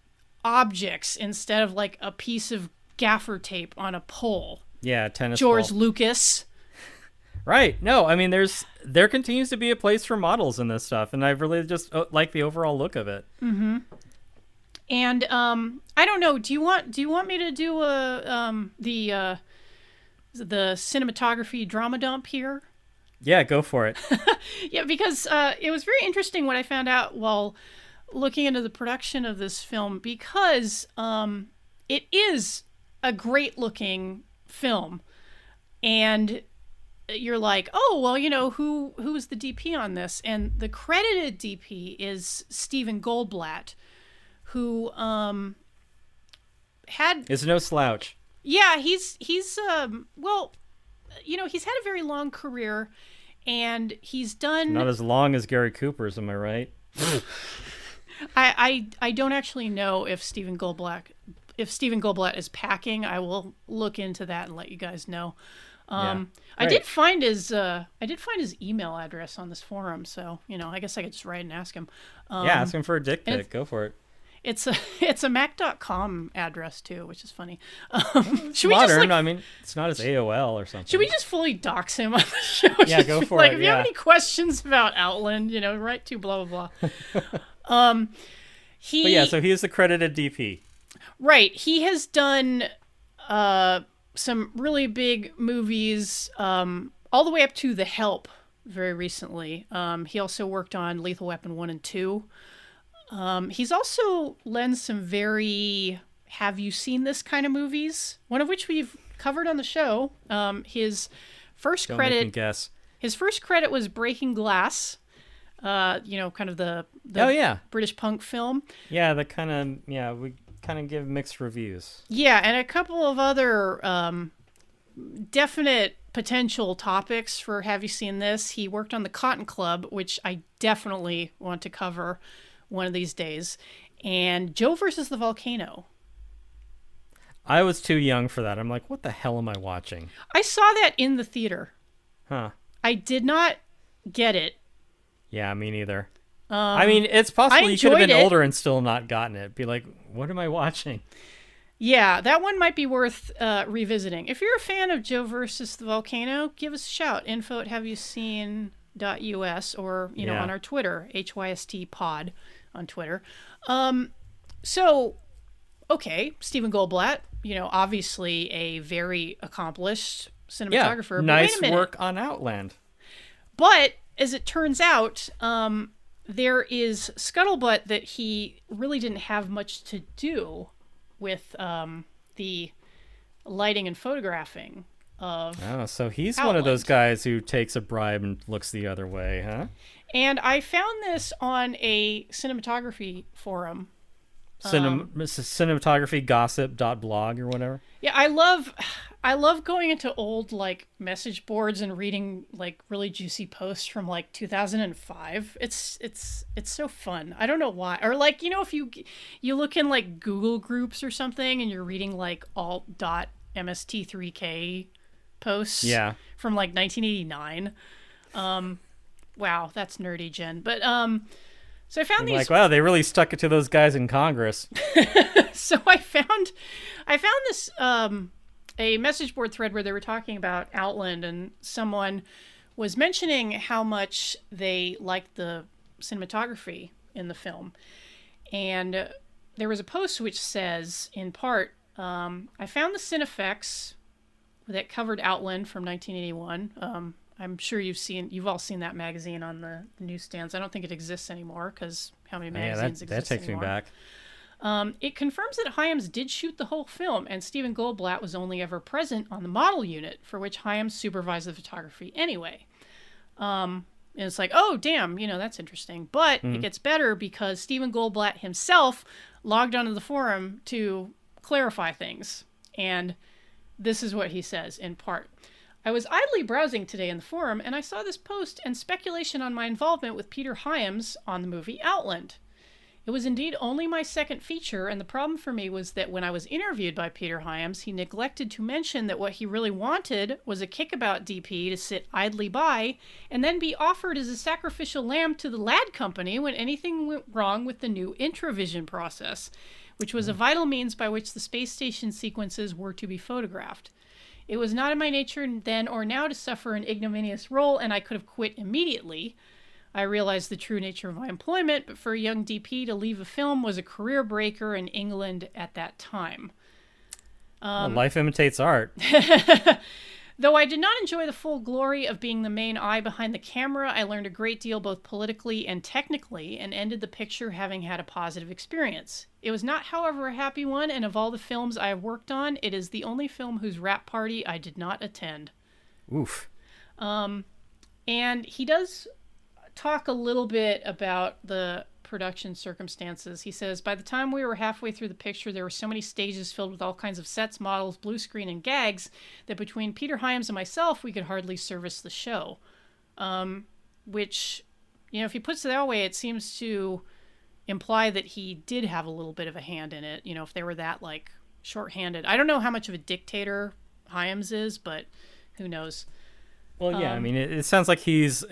objects instead of like a piece of gaffer tape on a pole. Yeah, tennis George ball. Lucas. Right. No, I mean there continues to be a place for models in this stuff, and I really just like the overall look of it. Mm-hmm. And I don't know, do you want me to do the cinematography drama dump here? Yeah, go for it. Yeah, because it was very interesting what I found out while looking into the production of this film, because it is a great looking film, and you're like, oh, well, who was the DP on this? And the credited DP is Stephen Goldblatt, who is no slouch. Yeah, he's well, he's had a very long career, and he's done not as long as Gary Cooper's, am I right? I don't actually know if Stephen Goldblatt is packing. I will look into that and let you guys know. I did find his email address on this forum, so I guess I could just write and ask him. Ask him for a dick pic. Go for it. It's a Mac.com address too, which is funny. Should modern. I mean, it's not as AOL or something. Should we just fully dox him on the show? Yeah, go for it. If you have any questions about Outland, write to blah blah blah. So he is the credited DP. Right. He has done some really big movies, all the way up to The Help, very recently. He also worked on Lethal Weapon 1 and 2. He's also lensed some very have you seen this kind of movies, one of which we've covered on the show. His first Don't credit make me guess. His first credit was Breaking Glass. Kind of the British punk film. Yeah, we kind of give mixed reviews. Yeah, and a couple of other definite potential topics for Have You Seen This? He worked on The Cotton Club, which I definitely want to cover one of these days, and Joe versus the Volcano. I was too young for that. I'm like, what the hell am I watching? I saw that in the theater. Huh. I did not get it. Yeah, me neither. I mean, it's possible you could have been older and still not gotten it. Be like, what am I watching? Yeah, that one might be worth revisiting. If you're a fan of Joe versus the Volcano, give us a shout. info@haveyouseen.us or, on our Twitter, HYST pod on Twitter. Okay, Stephen Goldblatt, obviously a very accomplished cinematographer. Yeah, nice work on Outland. But as it turns out, there is scuttlebutt that he really didn't have much to do with the lighting and photographing of so he's Outland. one of those guys who takes a bribe and looks the other way, huh? And I found this on a cinematography forum. Cinematographygossip.blog or whatever. Yeah, I love going into old message boards and reading really juicy posts from 2005. It's so fun. I don't know why. Or if you look in Google groups or something and you're reading alt.mst3k posts from 1989. Wow, that's nerdy, Jen. But so I found these wow, they really stuck it to those guys in Congress. So I found this a message board thread where they were talking about Outland, and someone was mentioning how much they liked the cinematography in the film. And there was a post which says, in part, I found the Cinefex that covered Outland from 1981. I'm sure you've all seen that magazine on the newsstands. I don't think it exists anymore because how many magazines exist that takes anymore? me back. It confirms that Hyams did shoot the whole film, and Stephen Goldblatt was only ever present on the model unit, for which Hyams supervised the photography anyway. And it's oh, damn, that's interesting. But it gets better because Stephen Goldblatt himself logged onto the forum to clarify things. And this is what he says, in part. I was idly browsing today in the forum, and I saw this post and speculation on my involvement with Peter Hyams on the movie Outland. It was indeed only my second feature, and the problem for me was that when I was interviewed by Peter Hyams, he neglected to mention that what he really wanted was a kickabout DP to sit idly by and then be offered as a sacrificial lamb to the Ladd Company when anything went wrong with the new Intravision process, which was a vital means by which the space station sequences were to be photographed. It was not in my nature then or now to suffer an ignominious role, and I could have quit immediately. I realized the true nature of my employment, but for a young DP to leave a film was a career breaker in England at that time. Life imitates art. Though I did not enjoy the full glory of being the main eye behind the camera, I learned a great deal both politically and technically, and ended the picture having had a positive experience. It was not, however, a happy one, and of all the films I have worked on, it is the only film whose wrap party I did not attend. Oof. And he does talk a little bit about the production circumstances. He says, by the time we were halfway through the picture, there were so many stages filled with all kinds of sets, models, blue screen, and gags that between Peter Hyams and myself, we could hardly service the show. Which, if he puts it that way, it seems to imply that he did have a little bit of a hand in it, if they were that, shorthanded. I don't know how much of a dictator Hyams is, but who knows? Well, yeah, I mean, it sounds like he's,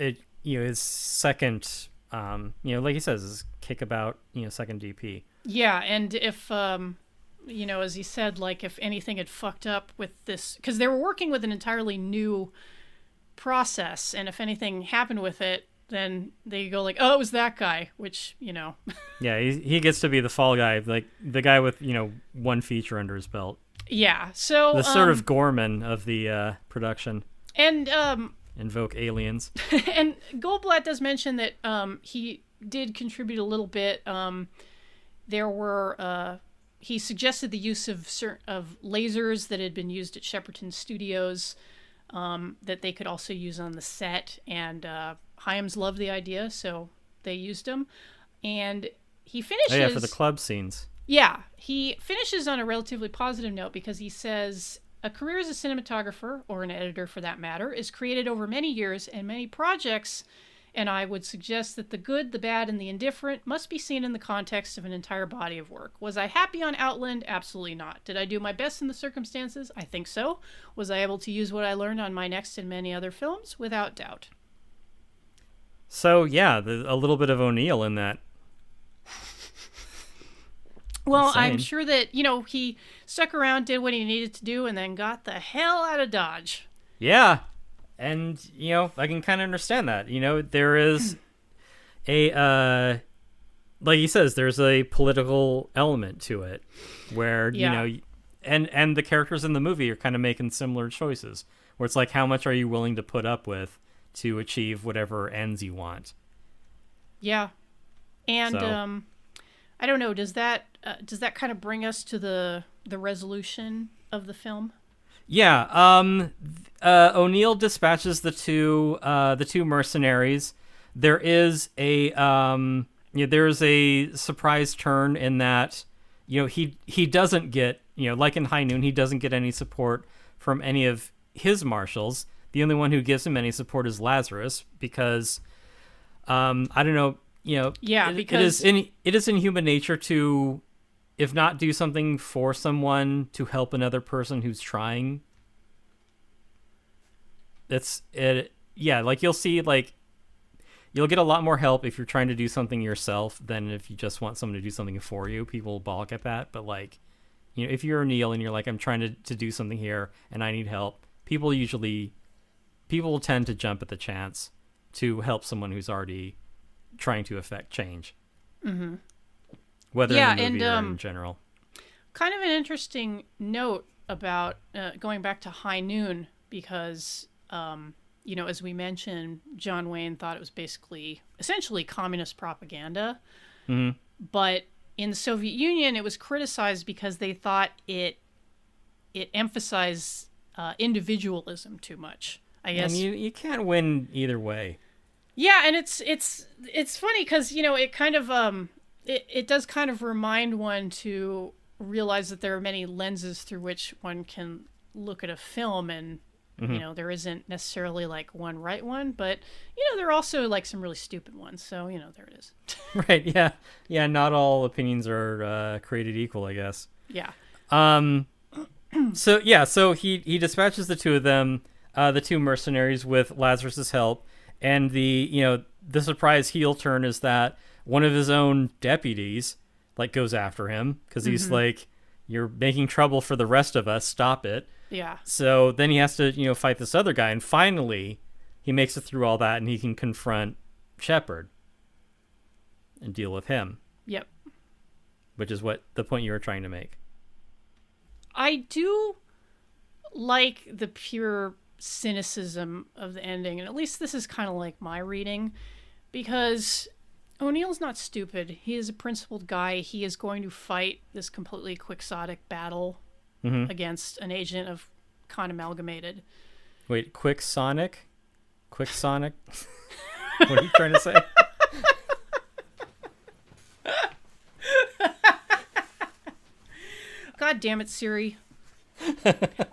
his second... like he says, his kickabout, second DP. Yeah, and if, as he said, if anything had fucked up with this, because they were working with an entirely new process, and if anything happened with it, then they go oh, it was that guy, which, Yeah, he gets to be the fall guy, the guy with, one feature under his belt. Yeah, so... The sort of Gorman of the production. And invoke aliens. And Goldblatt does mention that he did contribute a little bit. He suggested the use of lasers that had been used at Shepperton Studios that they could also use on the set. And Hyams loved the idea, so they used them. And he finishes... Oh, yeah, for the club scenes. Yeah, he finishes on a relatively positive note because he says, a career as a cinematographer, or an editor for that matter, is created over many years and many projects, and I would suggest that the good, the bad, and the indifferent must be seen in the context of an entire body of work. Was I happy on Outland? Absolutely not. Did I do my best in the circumstances? I think so. Was I able to use what I learned on my next and many other films? Without doubt. So, yeah, a little bit of O'Neill in that. Well, Insane. I'm sure that, he stuck around, did what he needed to do, and then got the hell out of Dodge. Yeah. And, I can kind of understand that. There is like he says, there's a political element to it where, and the characters in the movie are kind of making similar choices where it's like, how much are you willing to put up with to achieve whatever ends you want? Yeah. And, so. I don't know, does that kind of bring us to the resolution of the film? Yeah. O'Neill dispatches the two mercenaries. There is there's a surprise turn in that, he doesn't get, like in High Noon, he doesn't get any support from any of his marshals. The only one who gives him any support is Lazarus because, I don't know, because it is in human nature to, if not do something for someone, to help another person who's trying. Like you'll see, like you'll get a lot more help if you're trying to do something yourself than if you just want someone to do something for you. People balk at that, but like, if you're O'Neill and you're like, I'm trying to do something here and I need help, people will tend to jump at the chance to help someone who's already trying to affect change. Mm-hmm. Whether in the movie or in general. Kind of an interesting note about going back to High Noon because, as we mentioned, John Wayne thought it was essentially communist propaganda. Mm-hmm. But in the Soviet Union, it was criticized because they thought it emphasized individualism too much. I guess you can't win either way. Yeah, and it's funny because it kind of it does kind of remind one to realize that there are many lenses through which one can look at a film, and mm-hmm. There isn't necessarily like one right one, but there are also like some really stupid ones. So there it is. Right? Yeah. Not all opinions are created equal, I guess. Yeah. So he dispatches the two of them, the two mercenaries, with Lazarus's help. And the surprise heel turn is that one of his own deputies like goes after him because he's mm-hmm. like, you're making trouble for the rest of us. Stop it. Yeah. So then he has to, fight this other guy. And finally he makes it through all that and he can confront Shepard and deal with him. Yep. Which is what the point you were trying to make. I do like the pure cynicism of the ending, and at least this is kind of like my reading, because O'Neill's not stupid. He is a principled guy. He is going to fight this completely quixotic battle mm-hmm. against an agent of Con Amalgamated. Wait, Quixonic? What are you trying to say? God damn it, Siri.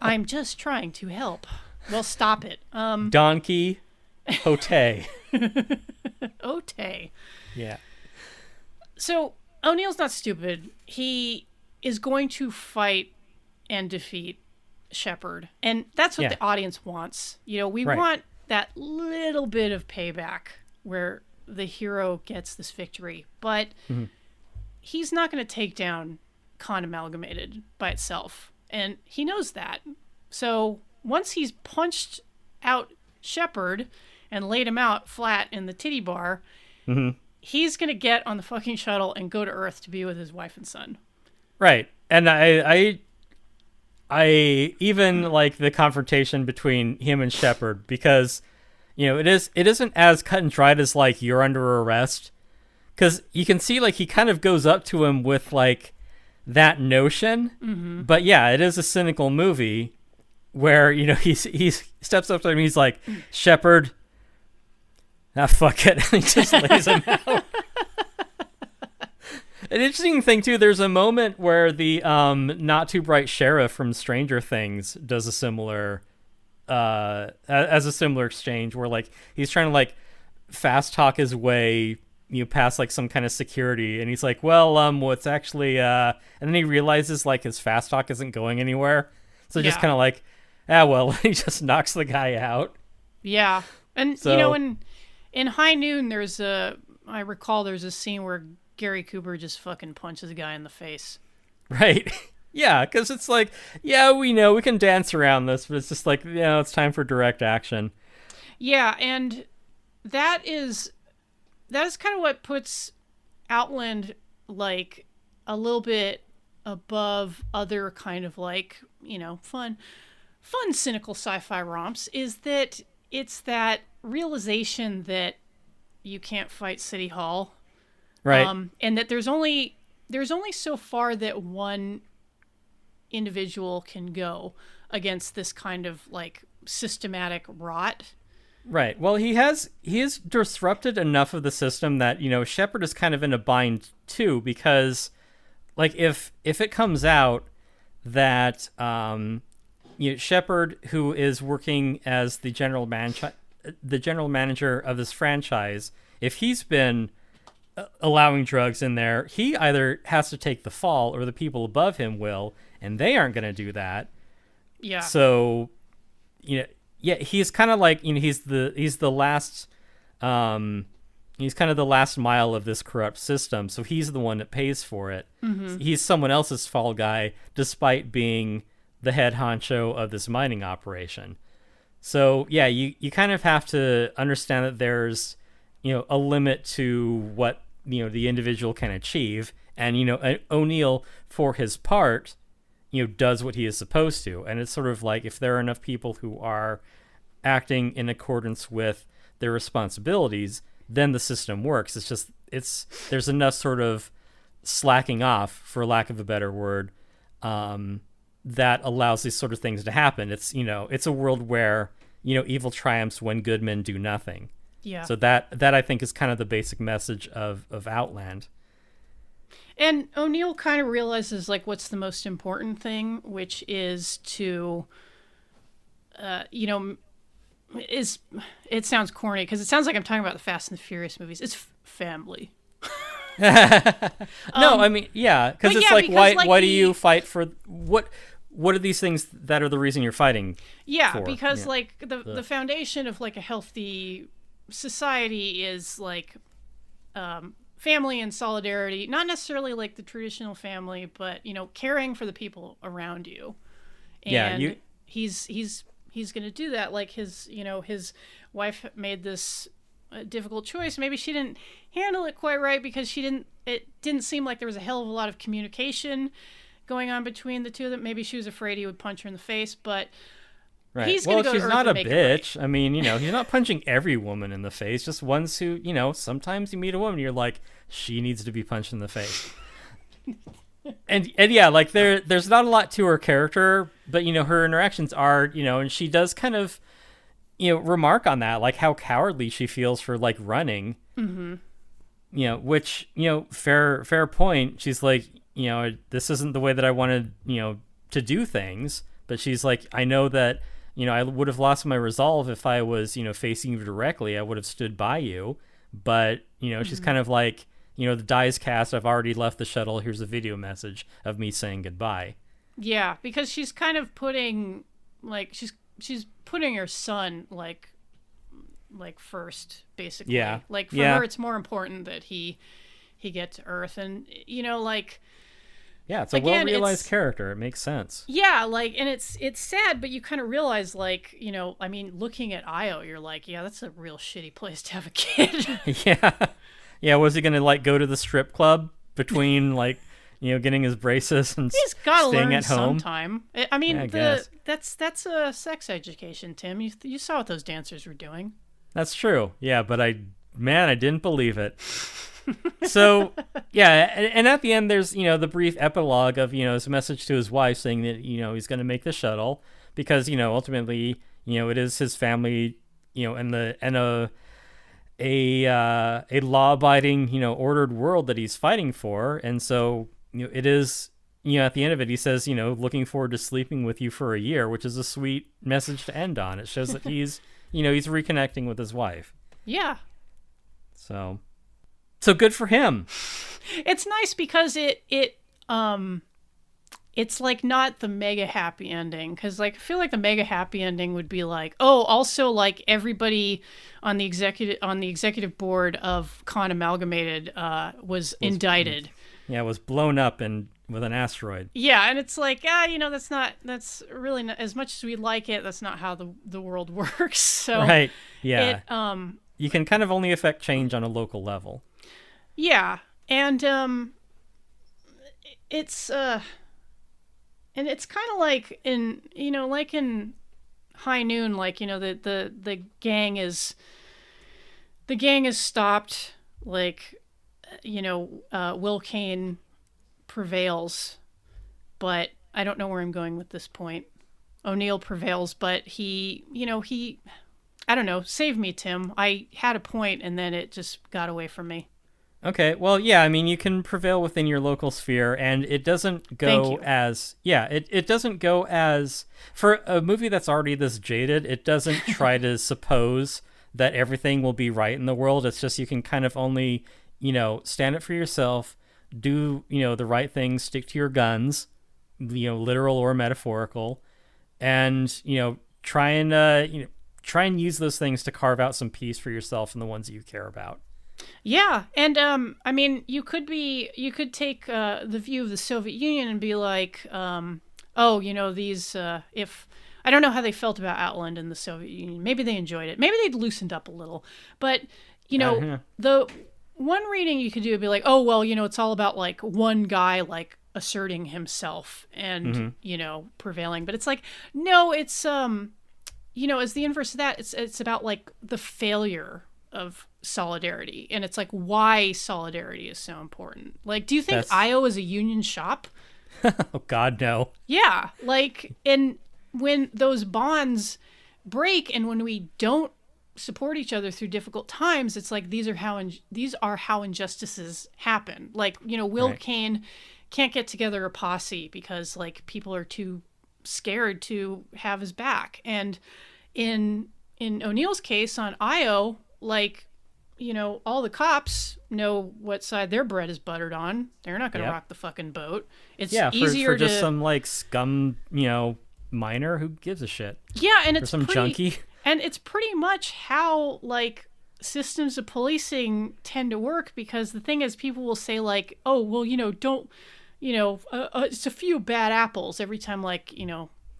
I'm just trying to help. Well, stop it. Donkey Hote. Ote. Yeah. So O'Neill's not stupid. He is going to fight and defeat Shepard. And that's what the audience wants. We want that little bit of payback where the hero gets this victory. But mm-hmm. he's not going to take down Con Amalgamated by itself. And he knows that. So once he's punched out Shepard and laid him out flat in the titty bar, mm-hmm. he's going to get on the fucking shuttle and go to Earth to be with his wife and son. Right. And I even like the confrontation between him and Shepard, because it isn't as cut and dried as like you're under arrest, because you can see like he kind of goes up to him with like that notion, but yeah, it is a cynical movie where he steps up to him and he's like, Shepard, fuck it, and he just lays him out. An interesting thing too, there's a moment where the not too bright sheriff from Stranger Things does a similar exchange where like he's trying to like fast talk his way past like some kind of security, and he's like, well, what's actually and then he realizes like his fast talk isn't going anywhere, so just kind of like, well, he just knocks the guy out. Yeah. And so, in High Noon I recall there's a scene where Gary Cooper just fucking punches a guy in the face. Right. Yeah, because it's like, yeah, we know we can dance around this, but it's just like, it's time for direct action. Yeah, and that is kind of what puts Outland like a little bit above other kind of like, fun cynical sci-fi romps, is that it's that realization that you can't fight City Hall. Right. And that there's only so far that one individual can go against this kind of like systematic rot. Right. Well, he has disrupted enough of the system that, Shepard is kind of in a bind too, because like if it comes out that Shepard, who is working as the general manager of this franchise, if he's been allowing drugs in there, he either has to take the fall or the people above him will, and they aren't going to do that. Yeah. So, he's kind of like, he's the last, he's kind of the last mile of this corrupt system. So he's the one that pays for it. Mm-hmm. He's someone else's fall guy, despite being the head honcho of this mining operation. So yeah, you kind of have to understand that there's, a limit to what, the individual can achieve. And, O'Neill, for his part, does what he is supposed to. And it's sort of like, if there are enough people who are acting in accordance with their responsibilities, then the system works. It's just, there's enough sort of slacking off, for lack of a better word, that allows these sort of things to happen. It's, it's a world where, evil triumphs when good men do nothing. Yeah. So that I think is kind of the basic message of Outland. And O'Neill kind of realizes like what's the most important thing, which is to, it sounds corny because it sounds like I'm talking about the Fast and the Furious movies. It's family. No, I mean, yeah, because it's like, why do you fight for what are these things that are the reason you're fighting? Yeah, for? Because like the foundation of like a healthy society is like family and solidarity, not necessarily like the traditional family, but caring for the people around you. And he's going to do that. Like his wife made this difficult choice. Maybe she didn't handle it quite right because it didn't seem like there was a hell of a lot of communication going on between the two of them. Maybe she was afraid he would punch her in the face, but right. He's gonna go she's to not a bitch. Right. I mean, he's not punching every woman in the face, just ones who, sometimes you meet a woman, you're like, she needs to be punched in the face. and yeah, like there's not a lot to her character, but her interactions are, and she does kind of, remark on that, like how cowardly she feels for like running. Mm-hmm. Which, fair point. She's like, this isn't the way that I wanted, to do things. But she's like, I know that, I would have lost my resolve if I was, facing you directly. I would have stood by you. But, she's kind of like, the die is cast. I've already left the shuttle. Here's a video message of me saying goodbye. Yeah, because she's kind of putting, like, she's putting her son, like first, basically. Yeah. Like, for her, it's more important that he get to Earth. And, like... Yeah, it's a well-realized character. It makes sense. Yeah, like, and it's sad, but you kind of realize, like, I mean, looking at Io, you're like, yeah, that's a real shitty place to have a kid. Yeah. Was he gonna like go to the strip club between like, getting his braces and He's gotta staying learn at home? sometime. I mean, yeah, that's a sex education, Tim. You saw what those dancers were doing. That's true. Yeah, but I didn't believe it. So, yeah, and at the end, there's, the brief epilogue of, his message to his wife saying that, he's going to make the shuttle because, ultimately, it is his family, and a law-abiding, ordered world that he's fighting for. And so, it is, at the end of it, he says, looking forward to sleeping with you for a year, which is a sweet message to end on. It shows that he's, he's reconnecting with his wife. Yeah. So good for him. It's nice because it's like not the mega happy ending, because like I feel like the mega happy ending would be like, oh, also like everybody on the executive board of Con Amalgamated was indicted. Yeah, was blown up with an asteroid. Yeah, and it's like, that's really not, as much as we like it, that's not how the world works. So right, yeah. You can kind of only affect change on a local level. Yeah, and it's kind of like in High Noon, like the gang is stopped, like Will Kane prevails, but I don't know where I'm going with this point. O'Neill prevails, but he I don't know, save me, Tim. I had a point and then it just got away from me. Okay, well, yeah, I mean, you can prevail within your local sphere, and it doesn't go as... Yeah, it doesn't go as... For a movie that's already this jaded, it doesn't try to suppose that everything will be right in the world. It's just you can kind of only, stand up for yourself, do, the right things, stick to your guns, literal or metaphorical, and, try and use those things to carve out some peace for yourself and the ones that you care about. Yeah, and I mean, you could take the view of the Soviet Union and be like, these if I don't know how they felt about Outland in the Soviet Union. Maybe they enjoyed it. Maybe they'd loosened up a little. But the one reading you could do would be like, oh well, it's all about like one guy like asserting himself and prevailing. But it's like, no, it's as the inverse of that, it's about like the failure of solidarity, and it's like why solidarity is so important. Like, do you think IO is a union shop? Oh God, no. Yeah, like, and when those bonds break and when we don't support each other through difficult times, it's like these are how injustices happen. Like, Will Kane can't get together a posse because like people are too scared to have his back. And in O'Neill's case on IO, like, all the cops know what side their bread is buttered on. They're not going to rock the fucking boat. It's easier for just some like scum, miner who gives a shit. Yeah, and it's some junkie. And it's pretty much how like systems of policing tend to work, because the thing is, people will say like, oh well, don't, it's a few bad apples every time like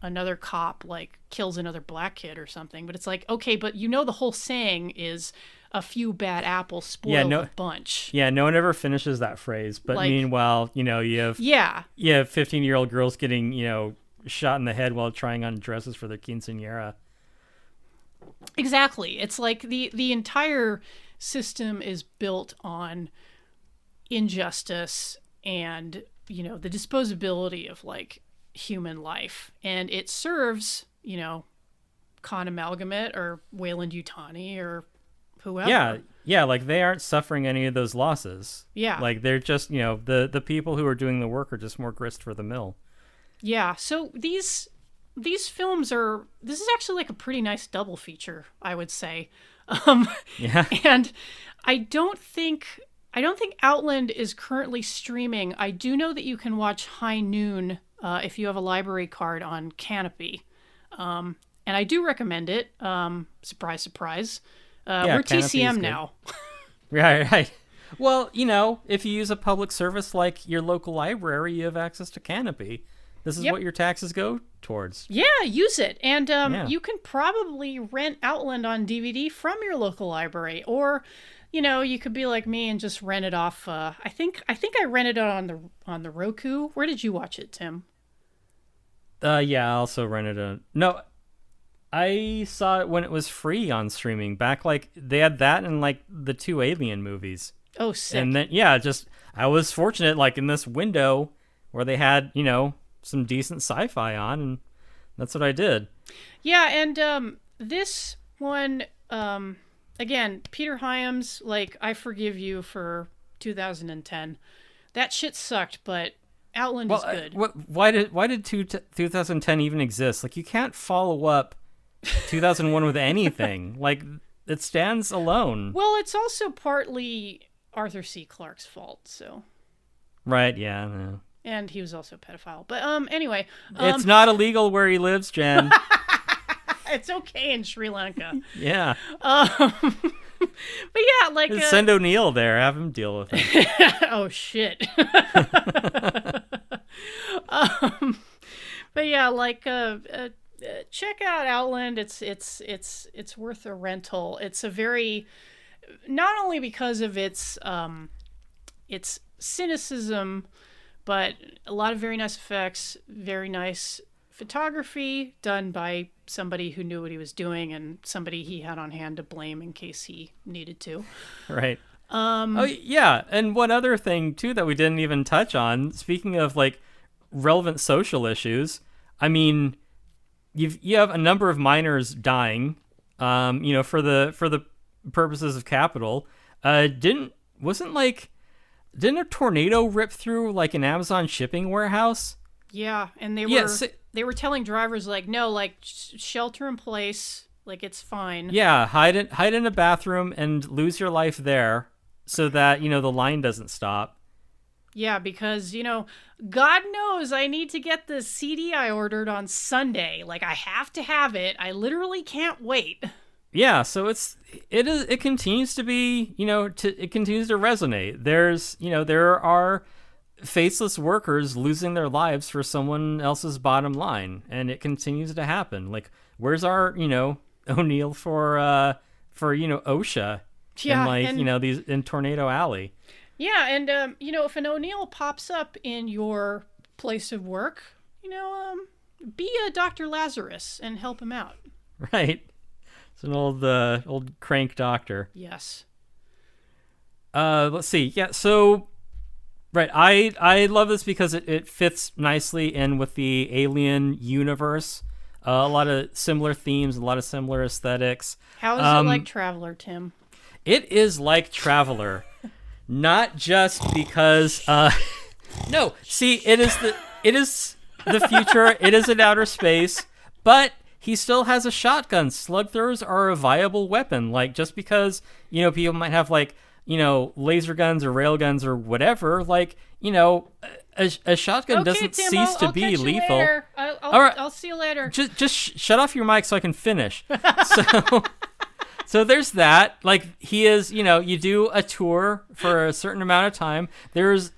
another cop like kills another black kid or something. But it's like, okay, but the whole saying is a few bad apples spoil a bunch. Yeah, no one ever finishes that phrase. But like, meanwhile, you have 15-year-old girls getting, shot in the head while trying on dresses for their quinceañera. Exactly. It's like the entire system is built on injustice and, the disposability of like human life. And it serves, Con Amalgamate or Weyland-Yutani or whoever. Yeah, like they aren't suffering any of those losses. Yeah. Like they're just, the people who are doing the work are just more grist for the mill. Yeah, so these films this is actually like a pretty nice double feature, I would say. Yeah. And I don't think Outland is currently streaming. I do know that you can watch High Noon if you have a library card on Canopy. And I do recommend it. Surprise, surprise. We're TCM now. Right. Well, if you use a public service like your local library, you have access to Canopy. This is what your taxes go towards. Yeah, use it. And you can probably rent Outland on DVD from your local library. Or, you could be like me and just rent it off. I think I rented it on the Roku. Where did you watch it, Tim? Yeah, I also rented a... No, I saw it when it was free on streaming. Back like they had that and like the 2 Alien movies. Oh, sick. And then I was fortunate like in this window where they had, some decent sci-fi on, and that's what I did. Yeah, and this one, again, Peter Hyams, like, I forgive you for 2010. That shit sucked, but Outland is good. Why did 2010 even exist? Like, you can't follow up 2001 with anything. Like, it stands alone. Well, it's also partly Arthur C. Clarke's fault, so. Right, yeah. No. And he was also a pedophile. But anyway. It's not illegal where he lives, Jen. It's okay in Sri Lanka. Yeah. But yeah, like... Send O'Neill there. Have him deal with it. Oh, shit. But yeah, like... check out Outland. It's worth a rental. It's a very... Not only because of its cynicism, but a lot of very nice effects, very nice photography done by somebody who knew what he was doing and somebody he had on hand to blame in case he needed to. Right. Oh yeah, and one other thing too that we didn't even touch on. Speaking of like relevant social issues, I mean, you have a number of miners dying. For the purposes of capital. Didn't a tornado rip through like an Amazon shipping warehouse? Yeah, and they were telling drivers like, no, like shelter in place, like it's fine. Yeah, hide in a bathroom and lose your life there so that, the line doesn't stop. Yeah, because, God knows I need to get the CD I ordered on Sunday. Like, I have to have it. I literally can't wait. Yeah, so it continues to be, it continues to resonate. There are faceless workers losing their lives for someone else's bottom line, and it continues to happen. Like, where's our, O'Neill for OSHA? Yeah, and these in Tornado Alley. Yeah, and if an O'Neill pops up in your place of work, be a Dr. Lazarus and help him out. Right. It's an old crank doctor. Yes. Let's see. Yeah, so right, I love this because it fits nicely in with the Alien universe. A lot of similar themes, a lot of similar aesthetics. How is it like Traveler, Tim? It is like Traveler. Not just because no, see, it is the future, it is in outer space, but he still has a shotgun. Slug throwers are a viable weapon. Like, just because, people might have, like, laser guns or rail guns or whatever, like, a shotgun doesn't Tim, cease to be lethal. I'll see you later. Just shut off your mic so I can finish. So there's that. Like, he is, you do a tour for a certain amount of time. There's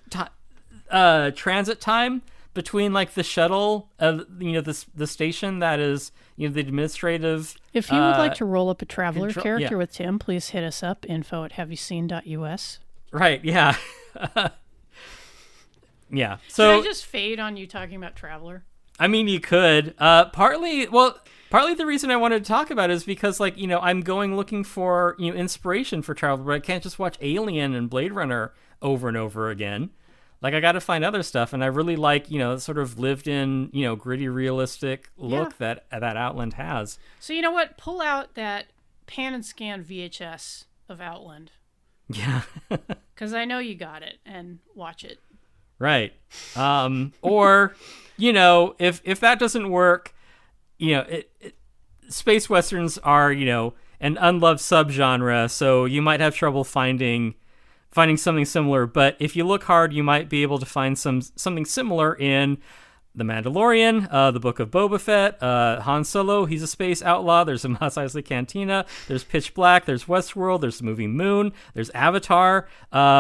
transit time between like the shuttle, the station that is, the administrative. If you would like to roll up a Traveler character with Tim, please hit us up, info@haveyouseen.us. Right. Yeah. Yeah. So should I just fade on you talking about Traveler? I mean, you could. Partly the reason I wanted to talk about it is because, like, I'm going looking for, inspiration for Traveler, but I can't just watch Alien and Blade Runner over and over again. Like, I got to find other stuff, and I really like, sort of lived in, gritty, realistic look that Outland has. So you know what? Pull out that pan and scan VHS of Outland. Yeah. Because I know you got it, and watch it. Right. Or, if that doesn't work, space westerns are, an unloved subgenre, so you might have trouble finding something similar, but if you look hard, you might be able to find something similar in The Mandalorian, the Book of Boba Fett, Han Solo, he's a space outlaw, there's a Mos Eisley Cantina, there's Pitch Black, there's Westworld, there's the movie Moon, there's Avatar,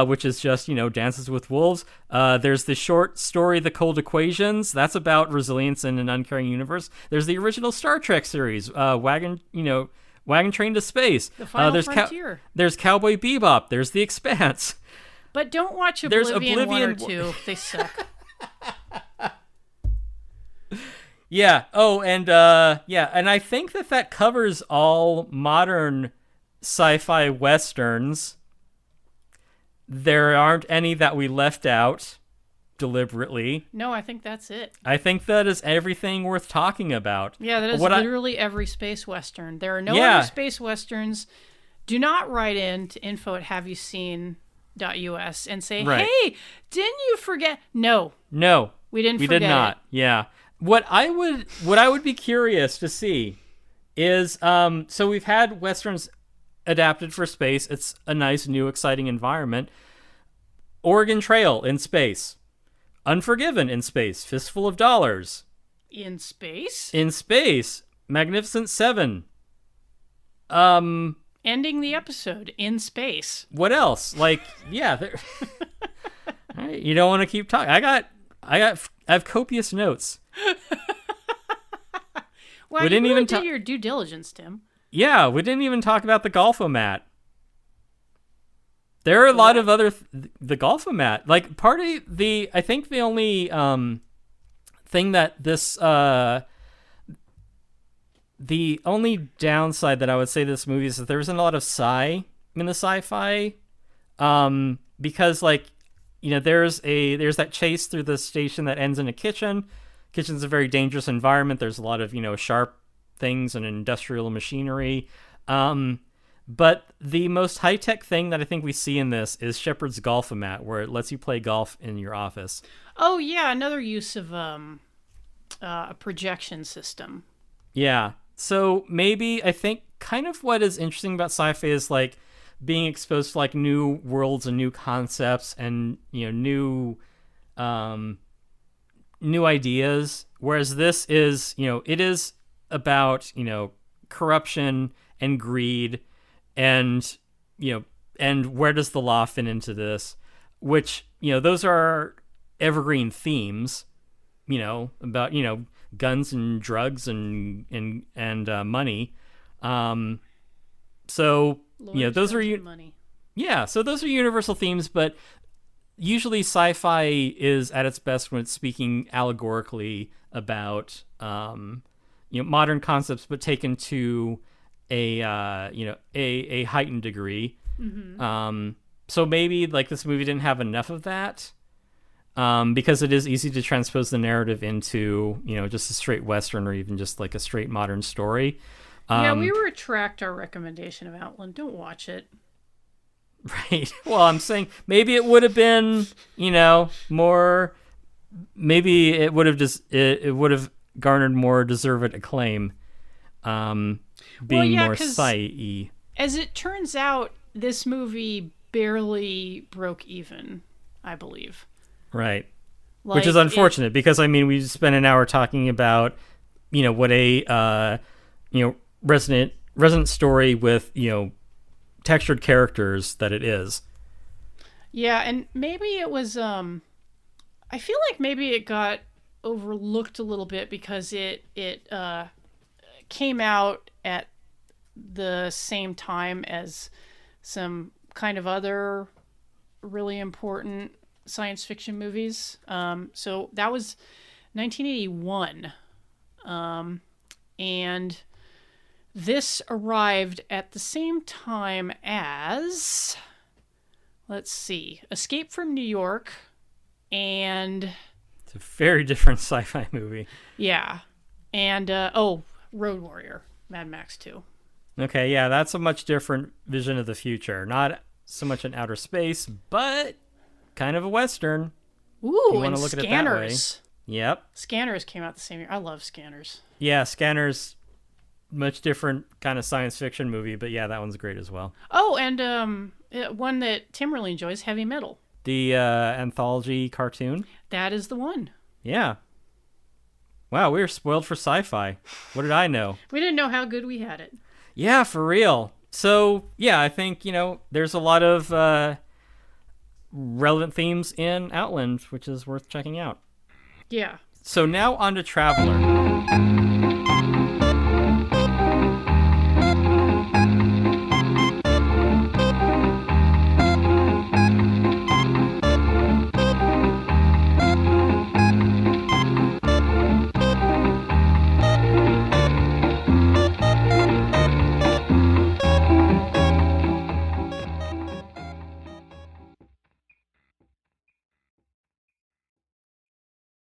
which is just, Dances with Wolves, there's the short story The Cold Equations, that's about resilience in an uncaring universe, there's the original Star Trek series, Wagon Train to Space. The Final Frontier. There's Cowboy Bebop. There's The Expanse. But don't watch Oblivion 1 or 2. They suck. Yeah. Oh, and yeah, and I think that covers all modern sci-fi westerns. There aren't any that we left out deliberately. No, I think that's it. I think that is everything worth talking about. Yeah, that is literally every space western. There are no other space westerns. Do not write in to info@haveyouseen.us and say, hey, didn't you forget? No. We didn't forget. We did not. Yeah. What I would be curious to see is so we've had westerns adapted for space. It's a nice, new, exciting environment. Oregon Trail in space. Unforgiven in space. Fistful of Dollars. In space? In space. Magnificent Seven. Ending the episode in space. What else? Like, yeah. You don't want to keep talking. I have copious notes. Well, we didn't even do your due diligence, Tim. Yeah, we didn't even talk about the Golfomat. There are a lot of other the Golfomat. Like part of I think the only thing that this the only downside that I would say to this movie is that there isn't a lot of sci in the sci-fi, because like, you know, there's that chase through the station that ends in a kitchen. Kitchen's a very dangerous environment. There's a lot of, you know, sharp things and industrial machinery. But the most high-tech thing that I think we see in this is Shepard's Golfomat, where it lets you play golf in your office. Oh, yeah, another use of a projection system. Yeah. So maybe I think kind of what is interesting about sci-fi is like being exposed to like new worlds and new concepts and, you know, new ideas. Whereas this is, you know, it is about, you know, corruption and greed and, you know, and where does the law fit into this? Which, you know, those are evergreen themes, you know, about, you know, guns and drugs and money. So, you know, those are money. Yeah, so those are universal themes, but usually sci-fi is at its best when it's speaking allegorically about you know, modern concepts, but taken to a you know, a heightened degree. Mm-hmm. So maybe like this movie didn't have enough of that, because it is easy to transpose the narrative into, you know, just a straight Western or even just like a straight modern story. Yeah, we retract our recommendation of Outland. Don't watch it. Right. Well, I'm saying maybe it would have been, you know, more. Maybe it would have it would have garnered more deserved acclaim, being more sci-y. As it turns out, this movie barely broke even, I believe. Right. Like, which is unfortunate because I mean we spent an hour talking about, you know, what a you know, resonant story with, you know, textured characters that it is. Yeah, and maybe it was I feel like maybe it got overlooked a little bit because it came out at the same time as some kind of other really important science fiction movies. So that was 1981. And this arrived at the same time as, let's see, Escape from New York, and it's a very different sci-fi movie. Yeah, and Road Warrior, Mad Max 2. Okay, yeah, that's a much different vision of the future. Not so much in outer space, but kind of a Western. Ooh, and look Scanners. At it that way. Yep. Scanners came out the same year. I love Scanners. Yeah, Scanners, much different kind of science fiction movie, but yeah, that one's great as well. Oh, and one that Tim really enjoys, Heavy Metal. The anthology cartoon? That is the one. Yeah. Wow, we were spoiled for sci-fi. What did I know? We didn't know how good we had it. Yeah, for real. So, yeah, I think, you know, there's a lot of relevant themes in Outland, which is worth checking out. Yeah. So now on to Traveler.